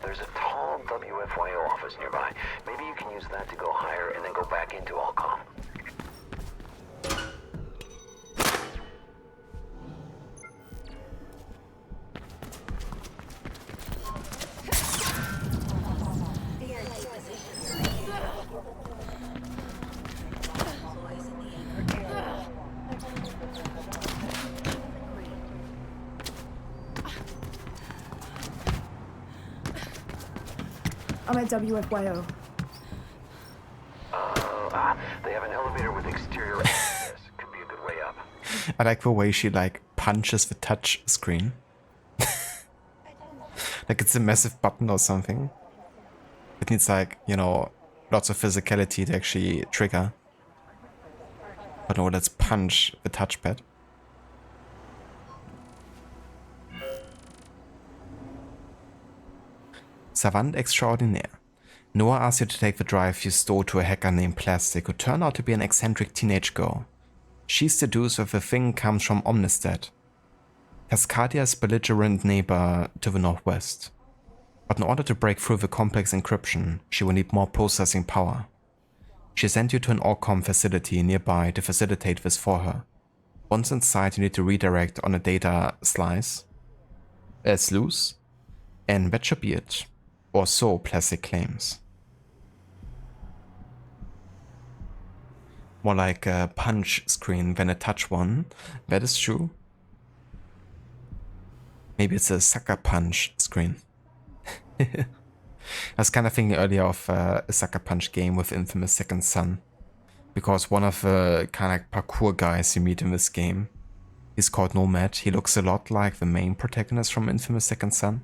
There's a tall WFYO office nearby. Maybe you can use that to go higher and then go back into Allcom. I'm at WFYO. They have an elevator with exterior access. Could be a good way up. I like the way she like punches the touch screen. Like it's a massive button or something. It needs like, you know, lots of physicality to actually trigger. But no, let's punch the touchpad. SAVANT Extraordinaire. Noah asks you to take the drive you stole to a hacker named Plastic, who turned out to be an eccentric teenage girl. She's seduced if the thing comes from Omnistat, Cascadia's belligerent neighbor to the northwest. But in order to break through the complex encryption, she will need more processing power. She sent you to an Orcom facility nearby to facilitate this for her. Once inside, you need to redirect on a data sluice, and that should be it. Or so Plastic claims. More like a punch screen than a touch one. That is true. Maybe it's a sucker punch screen. I was kind of thinking earlier of a sucker punch game with Infamous Second Son. Because one of the kind of like parkour guys you meet in this game, he's called Nomad. He looks a lot like the main protagonist from Infamous Second Son.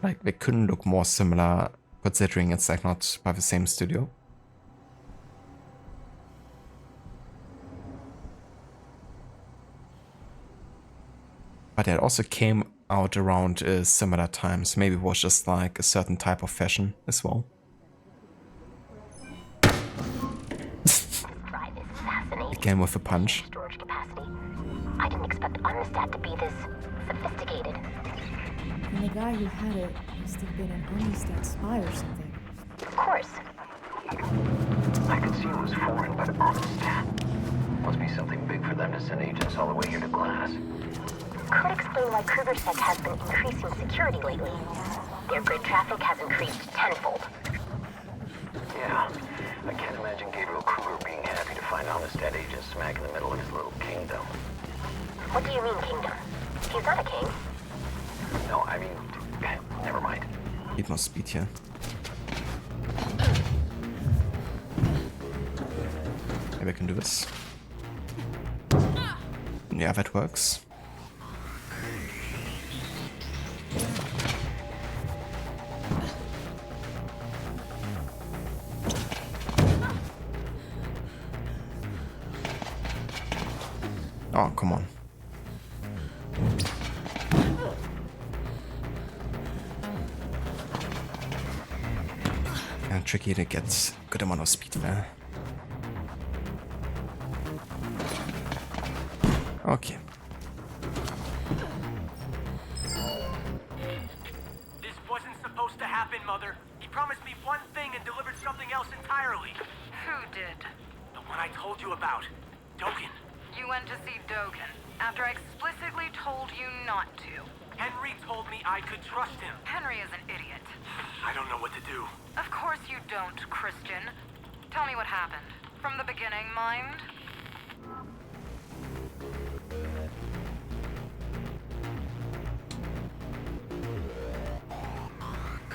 Like, they couldn't look more similar, considering it's like not by the same studio. But it also came out around similar times. Maybe it was just like a certain type of fashion as well. Again with a punch. Storage capacity. I didn't expect Omnistat to be this sophisticated. And the guy who had it must have been an Omnistat spy or something. Of course. I could see it was foreign, but Omnistat must be something big for them to send agents all the way here to Glass. Could explain why KrugerSec has been increasing security lately. Their grid traffic has increased tenfold. Yeah, I can't imagine Gabriel Kruger being happy to find Omnistat agents smack in the middle of his little kingdom. What do you mean, kingdom? He's not a king. No, I mean, never mind. Need more speed here. Maybe I can do this. Yeah, that works. Oh, come on. And tricky to get good amount of speed there. Okay. This wasn't supposed to happen, Mother. He promised me one thing and delivered something else entirely. Who did? The one I told you about. Dogen. You went to see Dogen after I explicitly told you not to. Henry told me I could trust him. Henry is an idiot. I don't know what to do. Of course you don't, Christian. Tell me what happened. From the beginning, mind?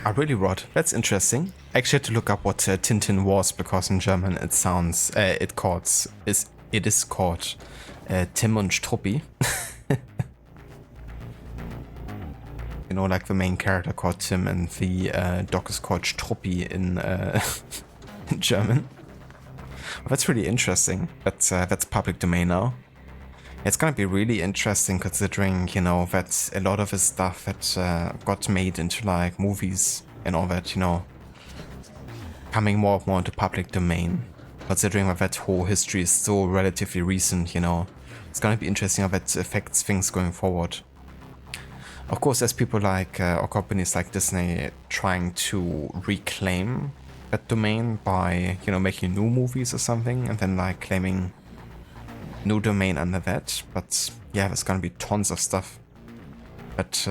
Ah, really, Rod? That's interesting. I actually had to look up what Tintin was, because in German it sounds, it is called Tim und Struppi. You know, like the main character called Tim and the dog is called Struppi in German. Well, that's really interesting. That's public domain now. It's gonna be really interesting considering, you know, that a lot of the stuff that got made into like movies and all that, you know, coming more and more into public domain. Considering that whole history is still relatively recent, you know, it's gonna be interesting how that affects things going forward. Of course, there's people like, or companies like Disney trying to reclaim that domain by, you know, making new movies or something and then like claiming new domain under that. But yeah, there's gonna be tons of stuff that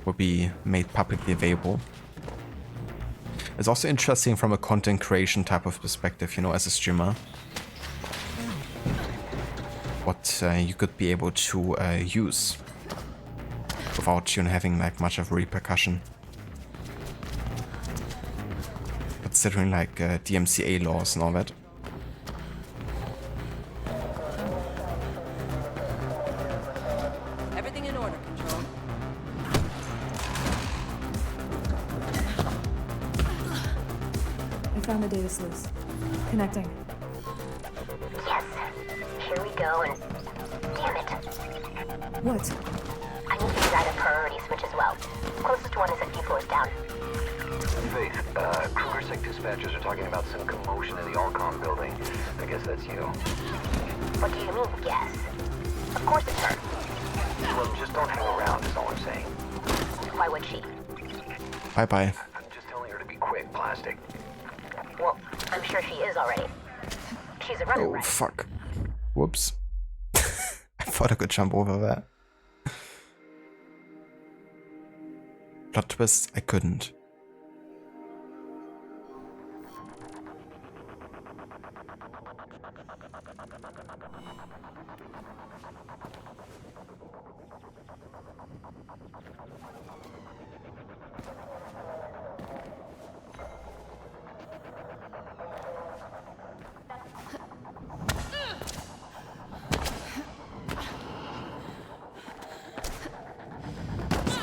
will be made publicly available. It's also interesting from a content creation type of perspective, you know, as a streamer. What you could be able to use without, you know, having like much of a repercussion. Considering like DMCA laws and all that. Everything in order, Control. found the data sluice. Connecting. Yes. Here we go, and damn it. What? I need to design a priority switch as well. Closest one is a few floors down. Faith, Kruger Sec dispatchers are talking about some commotion in the Allcom building. I guess that's you. What do you mean, yes? Of course it's her. Well, just don't hang around is all I'm saying. Why would she? Bye-bye. I'm just telling her to be quick, Plastic. Well, I'm sure she is already. She's a runner, Oh, right? fuck. Whoops. I thought I could jump over that. Plot twist, I couldn't.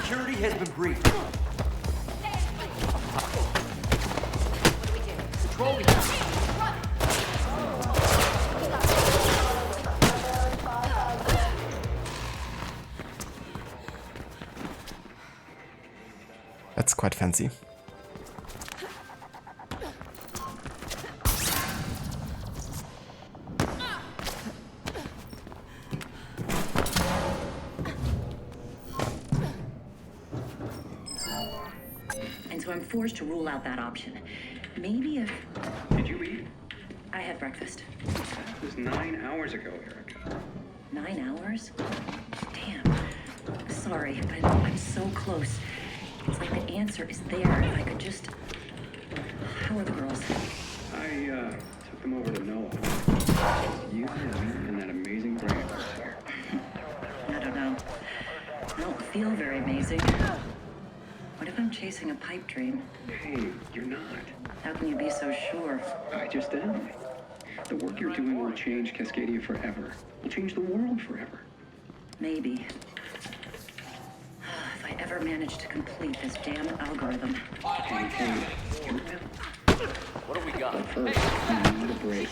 Security has been briefed. Control, we have. That's quite fancy. And so I'm forced to rule out that option. Maybe if... Did you eat? I had breakfast. That was 9 hours ago, Erica. 9 hours? Damn. Sorry, but I'm so close. It's like the answer is there if I could just... How are the girls? I, took them over to Noah. You and that amazing brain of yours here. I don't know. I don't feel very amazing. What if I'm chasing a pipe dream? Hey, you're not. How can you be so sure? I just am. The work you're doing will change Cascadia forever. Will change the world forever. Maybe. If I ever manage to complete this damn algorithm. Hey, you will. What do we got? But first, you need a break.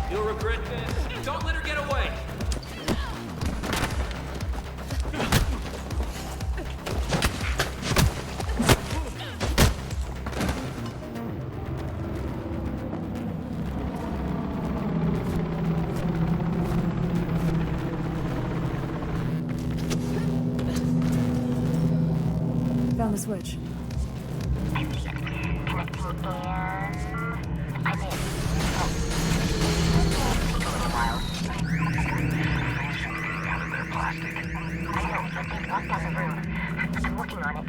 You'll regret this. Don't let her get away. Found the switch. I'm working on it.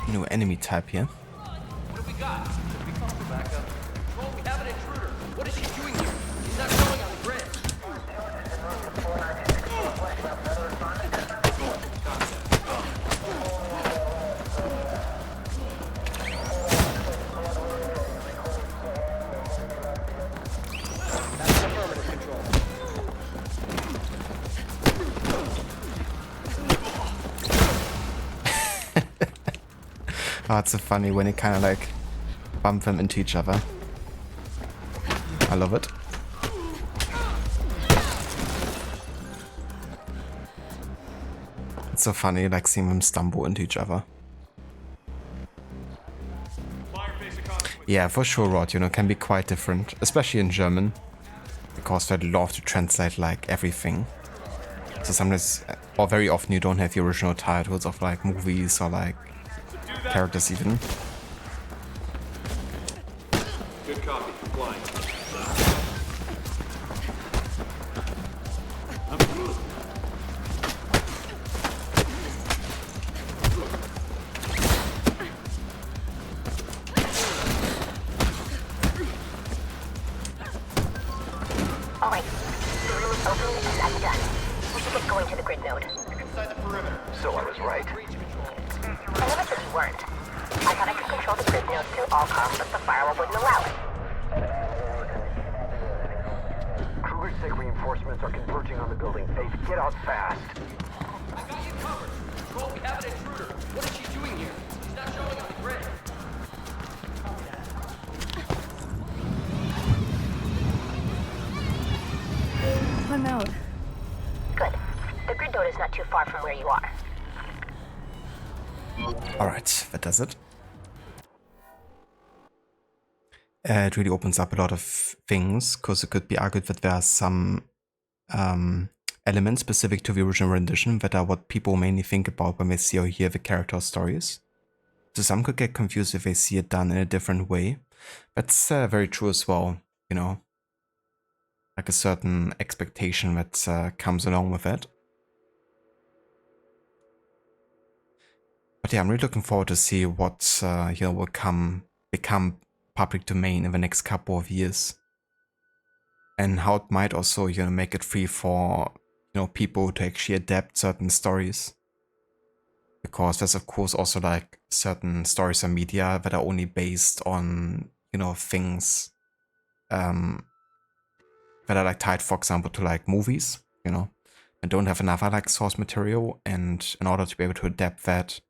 New enemy type here. What have we got? Did we call for backup? Control, we have an intruder. What is she doing here? He's not showing on the grid. That's affirmative control. Oh, it's so funny when it kind of like bump them into each other. I love it. It's so funny like seeing them stumble into each other. Yeah, for sure, Rod, you know, can be quite different, especially in German, because they love to translate like everything. So sometimes, or very often, you don't have the original titles of like movies or like characters even. Good copy. Flying. Alright, the room is open and I'm done. We should get going to the grid node. Inside the perimeter. So I was right. I never said you weren't. I thought I could control the grid node through all comms, but the firewall wouldn't allow it. Kruger's sick reinforcements are converging on the building. Faith, get out fast. I got you covered. Control, we have an intruder. What is she doing here? She's not showing on the grid. I'm out. Good. The grid node is not too far from where you are. Alright, that does it. It really opens up a lot of things, because it could be argued that there are some elements specific to the original rendition that are what people mainly think about when they see or hear the character stories. So some could get confused if they see it done in a different way. That's very true as well, you know. Like a certain expectation that comes along with it. But yeah, I'm really looking forward to see what you know, will become public domain in the next couple of years, and how it might also, you know, make it free for, you know, people to actually adapt certain stories. Because there's of course also like certain stories and media that are only based on, you know, things that are like tied, for example, to like movies, you know, and don't have enough like source material. And in order to be able to adapt that,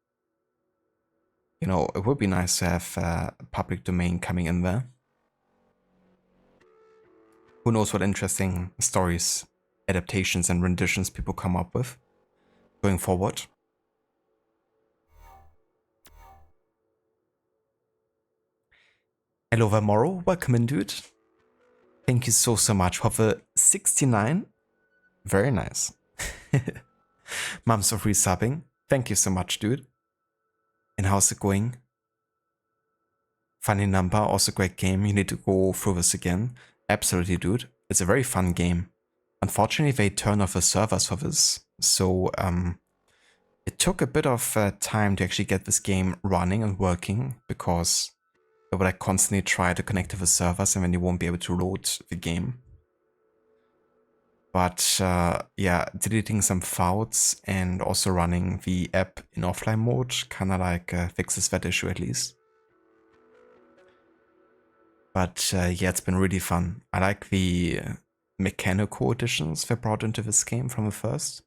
you know, it would be nice to have public domain coming in there. Who knows what interesting stories, adaptations and renditions people come up with going forward. Hello there, Morrow. Welcome in, dude. Thank you so much for the 69. Very nice. Mums of resubbing. Thank you so much, dude. And how's it going? Funny number, also great game. You need to go through this again. Absolutely, dude. It's a very fun game. Unfortunately, they turned off the servers for this. So it took a bit of time to actually get this game running and working, because they would like constantly try to connect to the servers and then you won't be able to load the game. But yeah, deleting some files and also running the app in offline mode kind of like fixes that issue at least. But yeah, it's been really fun. I like the mechanical additions they brought into this game from the first.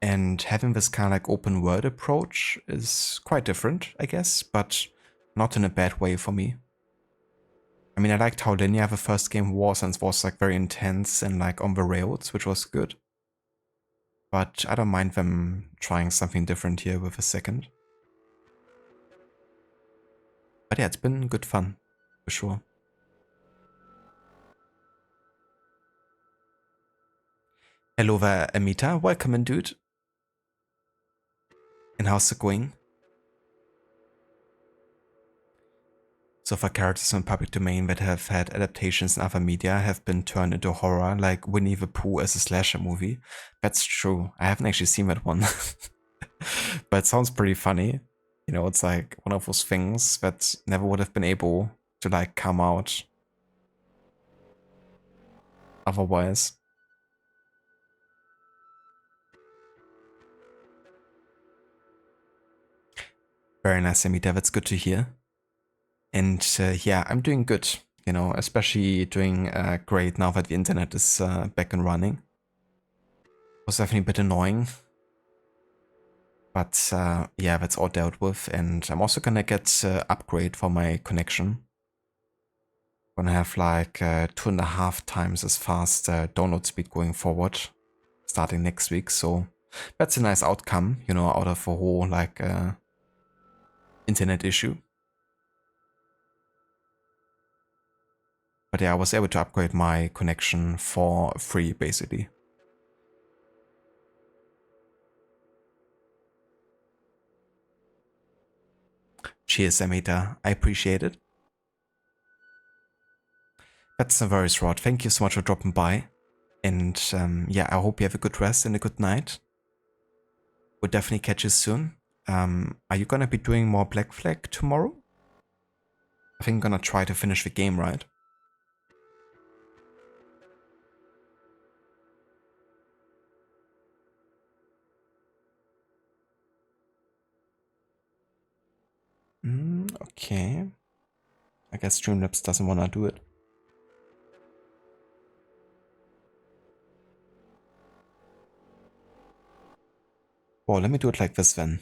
And having this kind of like open world approach is quite different, I guess, but not in a bad way for me. I mean, I liked how linear the first game was, and it was like very intense and like on the rails, which was good. But I don't mind them trying something different here with the second. But yeah, it's been good fun, for sure. Hello there, Amita. Welcome in, dude. And how's it going? So far, characters in public domain that have had adaptations in other media have been turned into horror, like Winnie the Pooh as a slasher movie. That's true. I haven't actually seen that one. But it sounds pretty funny. You know, it's like one of those things that never would have been able to like come out otherwise. Very nice, Amita. That's good to hear. And yeah, I'm doing good, you know, especially doing great now that the internet is back and running. It was definitely a bit annoying. But yeah, that's all dealt with. And I'm also gonna get upgrade for my connection. Gonna have like 2.5 times as fast download speed going forward, starting next week. So that's a nice outcome, you know, out of a whole like internet issue. But yeah, I was able to upgrade my connection for free, basically. Cheers, Amita. I appreciate it. That's a very short. Thank you so much for dropping by. And yeah, I hope you have a good rest and a good night. We'll definitely catch you soon. Are you gonna be doing more Black Flag tomorrow? I think I'm gonna try to finish the game, right? Okay. I guess Streamlabs doesn't want to do it. Well, let me do it like this then.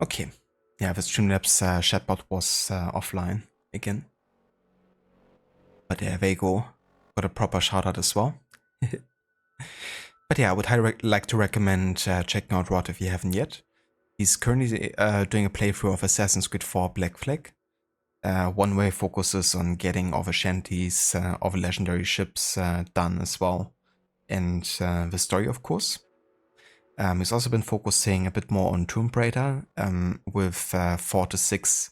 Okay. Yeah, the Streamlabs chatbot was offline again. But yeah, there you go. Got a proper shout out as well. But yeah, I would highly like to recommend checking out Rod if you haven't yet. He's currently doing a playthrough of Assassin's Creed 4 Black Flag. One way focuses on getting all the shanties, all the legendary ships done as well. And the story, of course. He's also been focusing a bit more on Tomb Raider with 4 to 6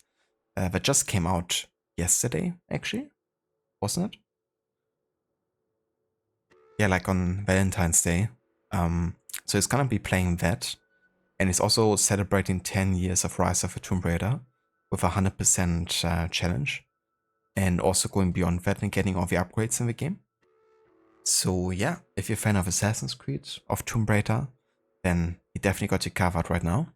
that just came out yesterday, actually. Wasn't it? Yeah, like on Valentine's Day. So he's gonna be playing that. And he's also celebrating 10 years of Rise of the Tomb Raider with a 100% challenge. And also going beyond that and getting all the upgrades in the game. So yeah, if you're a fan of Assassin's Creed, of Tomb Raider, then you definitely got you covered right now.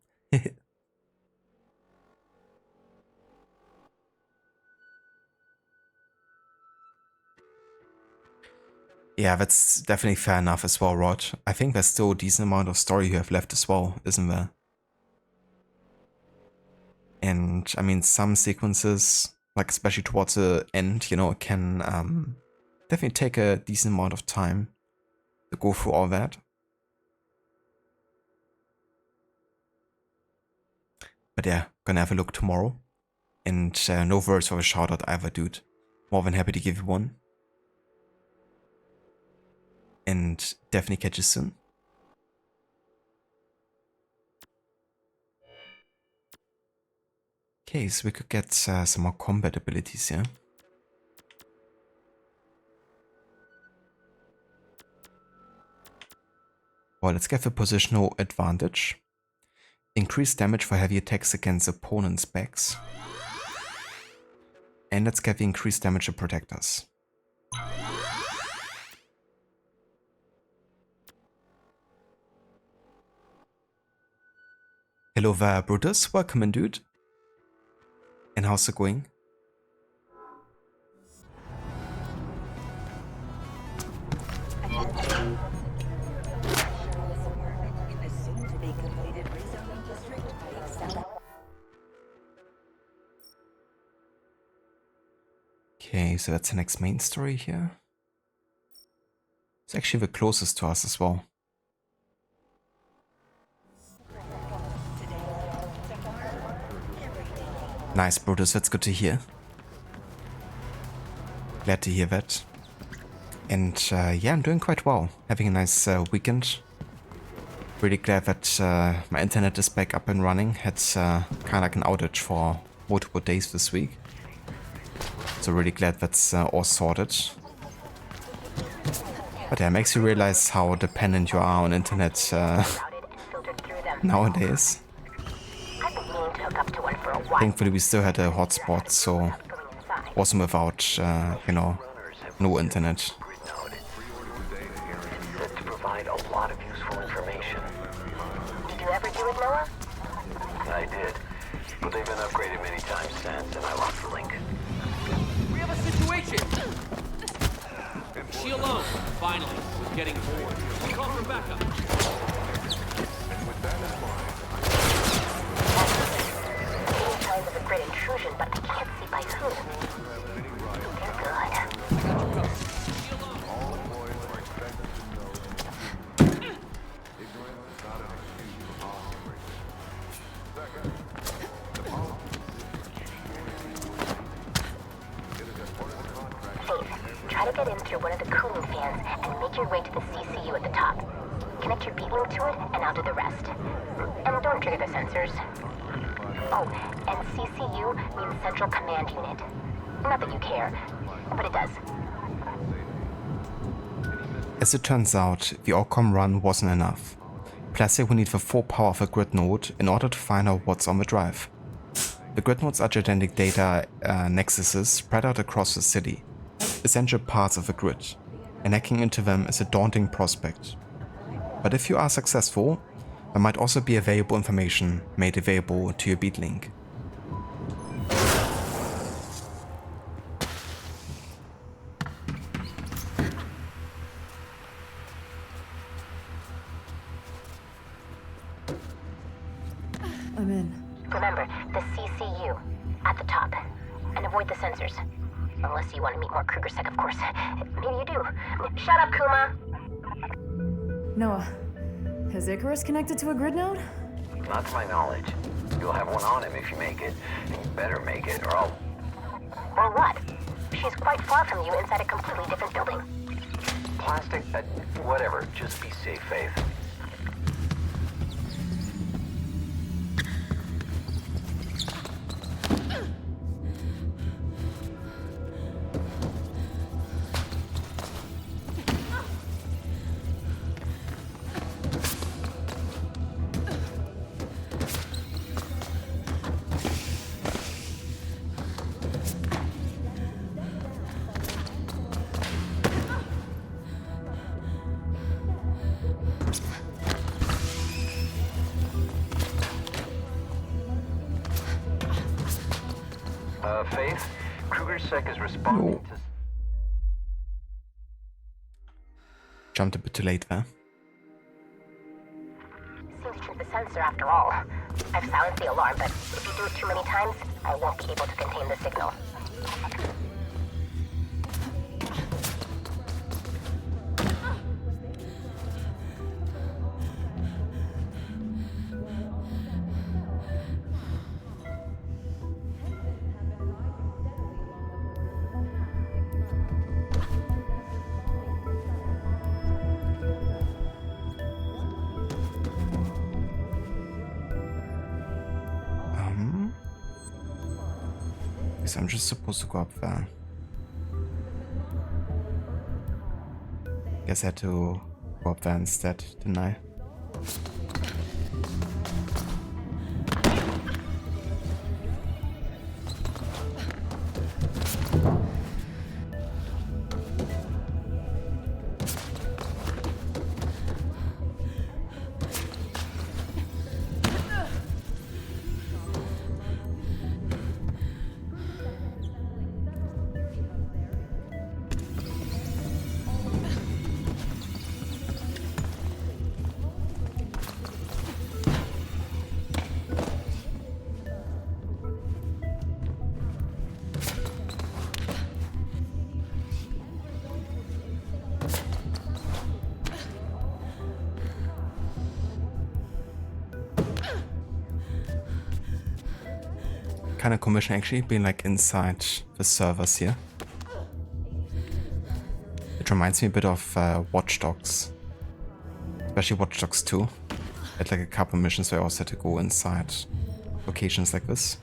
Yeah, that's definitely fair enough as well, Rod. I think there's still a decent amount of story you have left as well, isn't there? And I mean, some sequences, like especially towards the end, you know, it can definitely take a decent amount of time to go through all that. But yeah, gonna have a look tomorrow. And no worries for a shout out either, dude. More than happy to give you one. And definitely catch you soon. Okay, so we could get some more combat abilities here. Well, let's get the positional advantage. Increase damage for heavy attacks against opponents' backs. And let's get the increased damage to protect us. Hello there, Brutus. Welcome in, dude. And how's it going? Okay, so that's the next main story here. It's actually the closest to us as well. Nice, Brutus, that's good to hear. Glad to hear that. And yeah, I'm doing quite well. Having a nice weekend. Really glad that my internet is back up and running. Had kind of like an outage for multiple days this week. So really glad that's all sorted. But yeah, it makes you realize how dependent you are on internet nowadays. Thankfully we still had a hotspot, so wasn't without, you know, no internet. To provide a lot of useful information. Did you ever do it, Noah? I did, but they've been upgraded many times since, and I lost the link. We have a situation! She alone, finally, was getting bored. We call for backup. And with that in mind, Signs of a great intrusion, but I can't see by who. They're good. all employees are expected to know ignorance is not an excuse for policy breaking. Second, the policy it is important to contract. Faith, try to get in through one of the cooling fans and make your way to the CCU at the top. Connect your beat link to it, and I'll do the rest. And don't trigger the sensors. Oh, and CCU means Central Command Unit. Not that you care, but it does. As it turns out, the Orcom run wasn't enough. Plastic will need the full power of a grid node in order to find out what's on the drive. The grid nodes are gigantic data nexuses spread out across the city, essential parts of the grid, and hacking into them is a daunting prospect. But if you are successful, there might also be available information made available to your beat link. I'm in. Remember, the CCU, at the top. And avoid the sensors. Unless you want to meet more Krugersec, of course. Maybe you do. Shut up, Kuma! Noah, is Icarus connected to a grid node? Not to my knowledge. You'll have one on him if you make it. And you better make it, or I'll... Or what? She's quite far from you inside a completely different building. Plastic? Whatever. Just be safe, Faith. Faith, Krugersec is responding to... Jumped a bit too late there. Seems to trip the sensor after all. I've silenced the alarm, but if you do it too many times, I won't be able to contain the signal. Guess I'm just supposed to go up there. Guess I had to go up there instead, didn't I? Kind of commission actually being like inside the servers here. It reminds me a bit of Watch Dogs, especially Watch Dogs 2. I had like a couple missions where I also had to go inside locations like this.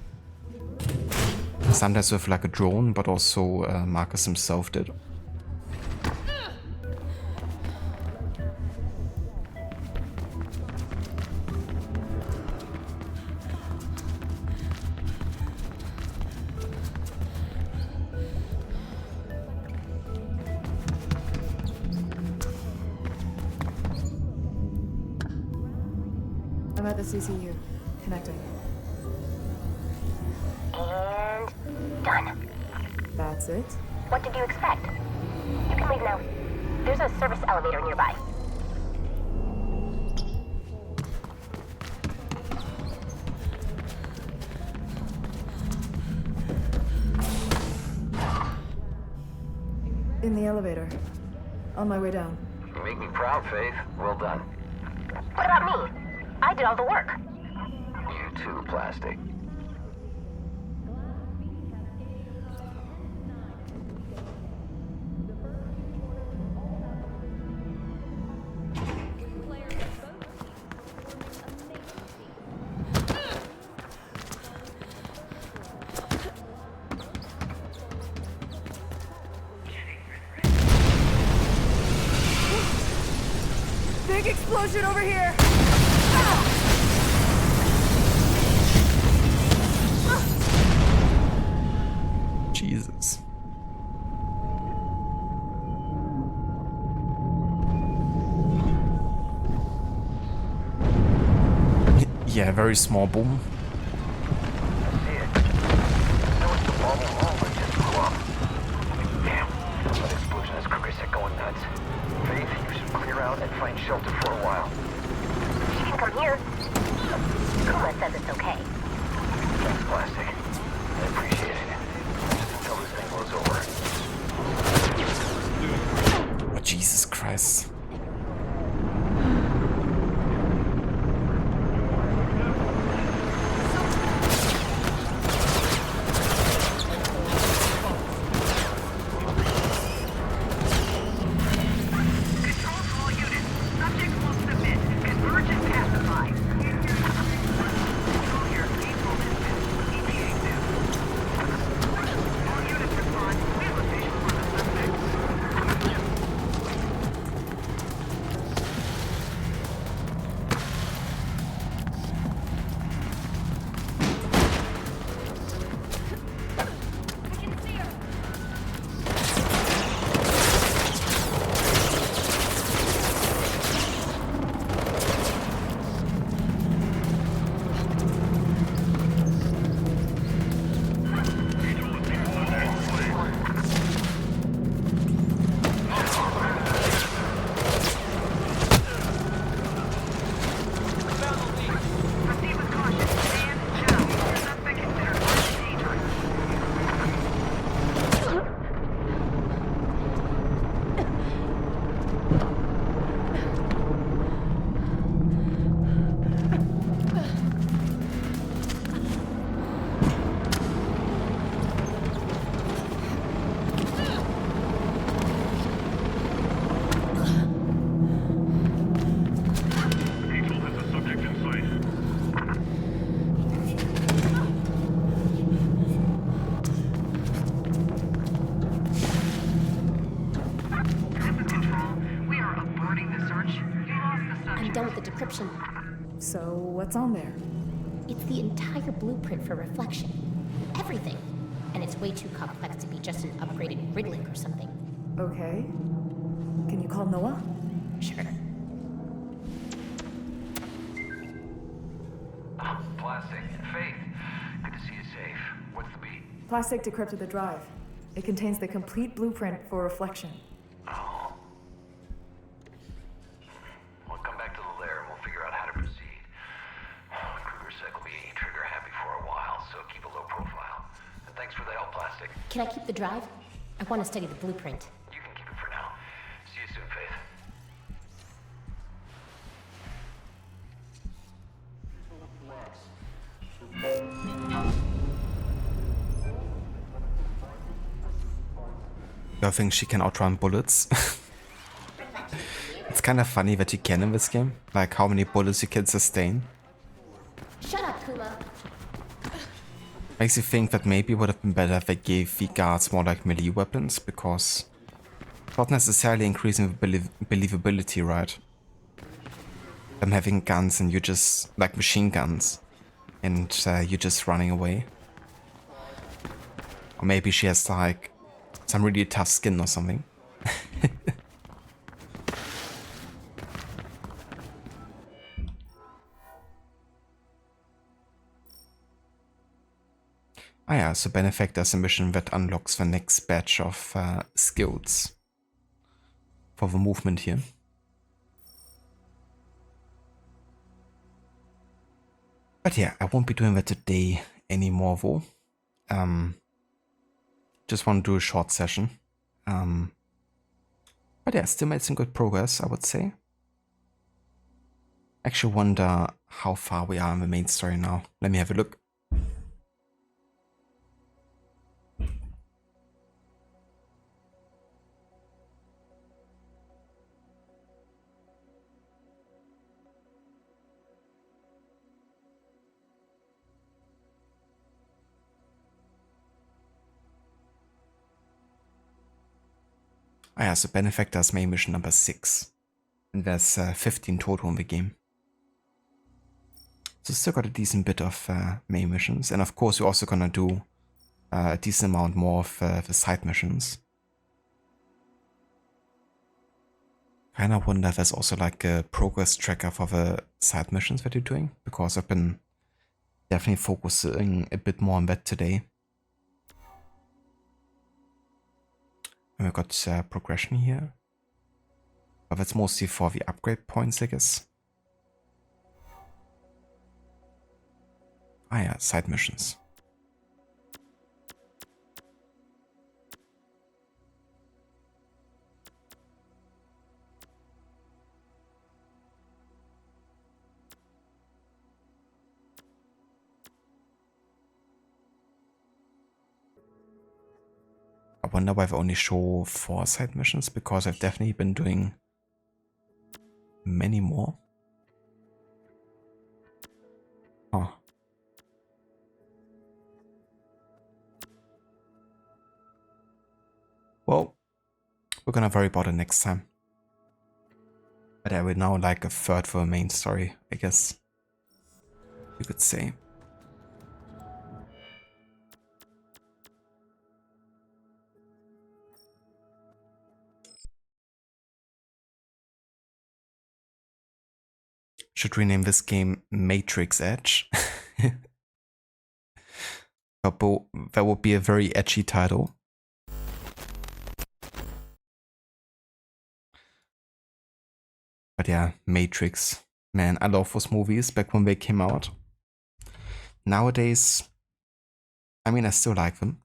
Sometimes with like a drone, but also Marcus himself did. I'm at the CCU. Connecting. And done. That's it? What did you expect? You can leave now. There's a service elevator nearby. In the elevator. On my way down. You make me proud, Faith. Well done. What about me? I did all the work. You too, Plastic. Big explosion over here! Jesus. Yeah, very small boom. Damn, that explosion has Kruger set going nuts. Faith, you should clear out and find shelter for a while. She can come here. Kuma says it's okay. Thanks, Plastic. I appreciate it. Just until this thing blows over. Oh, Jesus Christ. So, what's on there? It's the entire blueprint for reflection. Everything. And it's way too complex to be just an upgraded grid link or something. Okay. Can you call Noah? Sure. Plastic. Faith. Good to see you safe. What's the beat? Plastic decrypted the drive. It contains the complete blueprint for reflection. Oh. We'll come back to the lair and we'll figure out how to proceed. Kruger said we'll be trigger happy for a while, so keep a low profile. And thanks for the help, Plastic. Can I keep the drive? I want to study the blueprint. You can keep it for now. See you soon, Faith. I think she can outrun bullets. It's kind of funny that you can in this game, like how many bullets you can sustain. Shut up, Kuma. Makes you think that maybe it would have been better if they gave the guards more like melee weapons, because it's not necessarily increasing the believability, right? Them having guns and you just, like machine guns, and you're just running away. Or maybe she has like some really tough skin or something. Ah yeah, so Benefactor's a mission that unlocks the next batch of skills for the movement here. But yeah, I won't be doing that today anymore though. Just want to do a short session. But yeah, still made some good progress, I would say. Actually wonder how far we are in the main story now. Let me have a look. Ah yeah, so Benefactor's main mission number 6. And there's 15 total in the game. So still got a decent bit of main missions. And of course we're also gonna do a decent amount more of the side missions. Kinda wonder if there's also like a progress tracker for the side missions that you're doing, because I've been definitely focusing a bit more on that today. And we've got progression here, but that's mostly for the upgrade points, I guess. Ah yeah, side missions. I wonder why they only show 4 side missions, because I've definitely been doing many more. Huh. Well, we're gonna worry about it next time. But I would now like a third for a main story, I guess you could say. Should rename this game Matrix Edge. That would be a very edgy title. But yeah, Matrix. Man, I love those movies back when they came out. Nowadays, I mean, I still like them,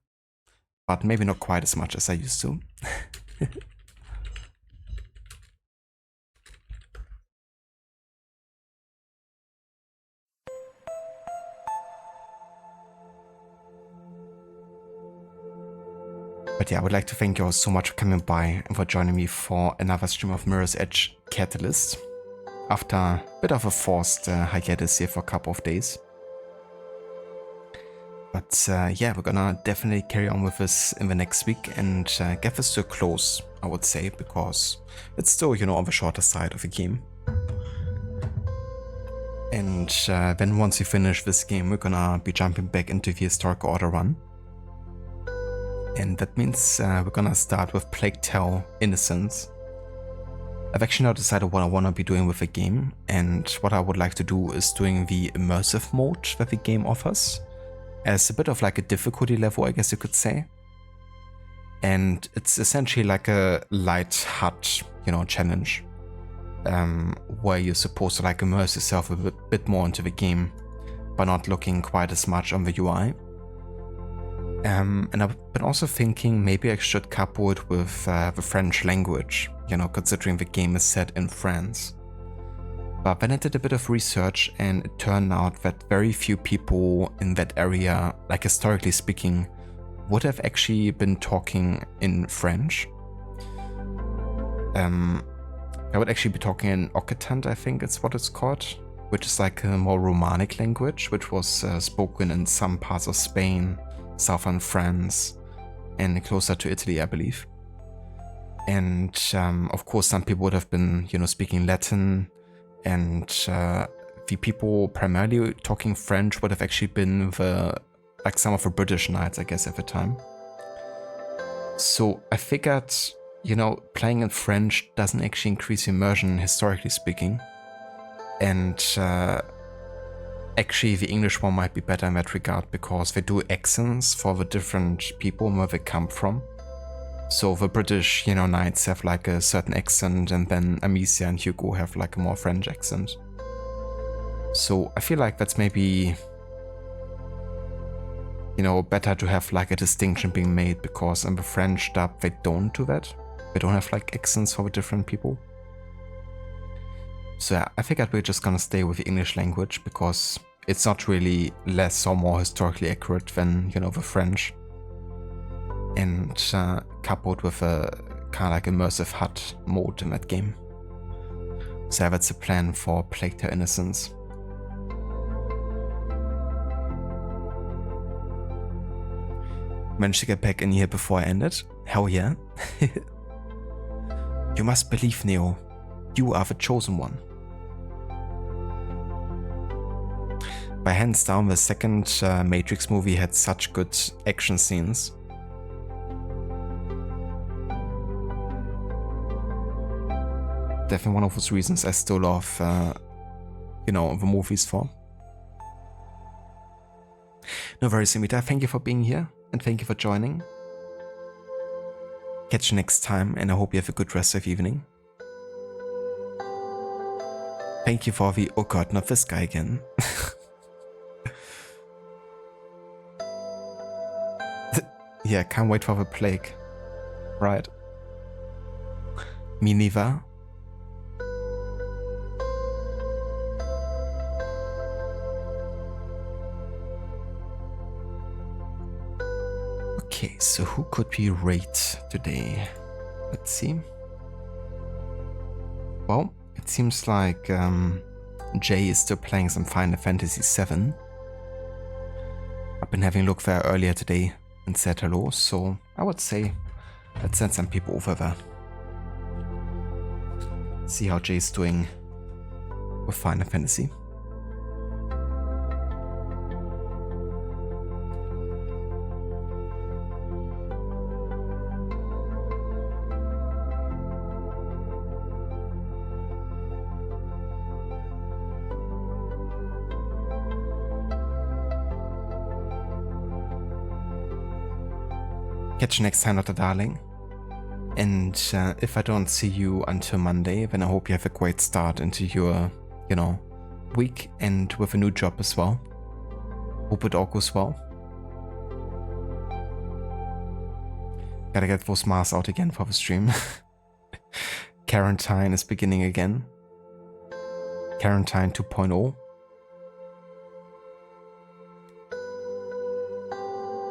but maybe not quite as much as I used to. But yeah, I would like to thank you all so much for coming by and for joining me for another stream of Mirror's Edge Catalyst. After a bit of a forced hiatus here for a couple of days. But yeah, we're gonna definitely carry on with this in the next week and get this to a close, I would say, because it's still, you know, on the shorter side of the game. And then once we finish this game, we're gonna be jumping back into the Historic Order run. And that means we're gonna start with Plague Tale Innocence. I've actually now decided what I want to be doing with the game, and what I would like to do is doing the immersive mode that the game offers, as a bit of like a difficulty level, I guess you could say. And it's essentially like a light HUD, you know, challenge, where you're supposed to like immerse yourself a bit more into the game, by not looking quite as much on the UI. And I've been also thinking maybe I should couple it with the French language, you know, considering the game is set in France. But then I did a bit of research and it turned out that very few people in that area, like historically speaking, would have actually been talking in French. I would actually be talking in Occitan, I think it's what it's called, which is like a more Romanic language, which was spoken in some parts of Spain, southern France, and closer to Italy, I believe. And of course, some people would have been, you know, speaking Latin, and the people primarily talking French would have actually been like some of the British knights, I guess, at the time. So I figured, you know, playing in French doesn't actually increase immersion, historically speaking, and actually, the English one might be better in that regard, because they do accents for the different people where they come from. So the British, you know, knights have like a certain accent, and then Amicia and Hugo have like a more French accent. So I feel like that's maybe, you know, better to have like a distinction being made, because in the French dub they don't do that. They don't have like accents for the different people. So yeah, I figured we're just gonna stay with the English language, because it's not really less or more historically accurate than, you know, the French. And coupled with a kind of like immersive HUD mode in that game. So yeah, that's the plan for Plague Tale Innocence. Managed to get back in here before I ended? Hell yeah. You must believe, Neo. You are the chosen one. By hands down, the second Matrix movie had such good action scenes. Definitely one of those reasons I still love, you know, the movies for. No worries, Simita. Thank you for being here and thank you for joining. Catch you next time, and I hope you have a good rest of the evening. Thank you for the, oh god, not this guy again. Yeah, can't wait for the plague. Right. Me neither. Okay, so who could we rate today? Let's see. Well, it seems like Jay is still playing some Final Fantasy VII. I've been having a look there earlier today and said hello, so I would say let's send some people over there. See how Jay's doing with Final Fantasy. Catch you next time, Dr. Darling. And if I don't see you until Monday, then I hope you have a great start into your, you know, week and with a new job as well. Hope it all goes well. Gotta get those masks out again for the stream. Quarantine is beginning again. Quarantine 2.0.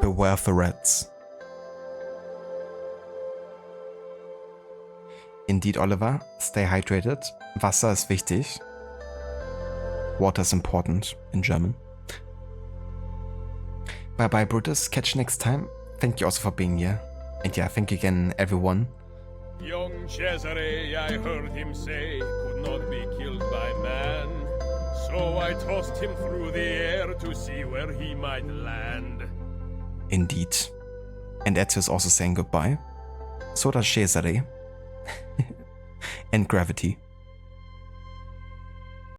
Beware of the rats. Indeed, Oliver, stay hydrated. Wasser ist wichtig. Water is important in German. Bye bye, Brutus. Catch you next time. Thank you also for being here. And yeah, thank you again, everyone. Young Cesare, I heard him say, could not be killed by man. So I tossed him through the air to see where he might land. Indeed. And Ezio is also saying goodbye. So does Cesare. And Gravity.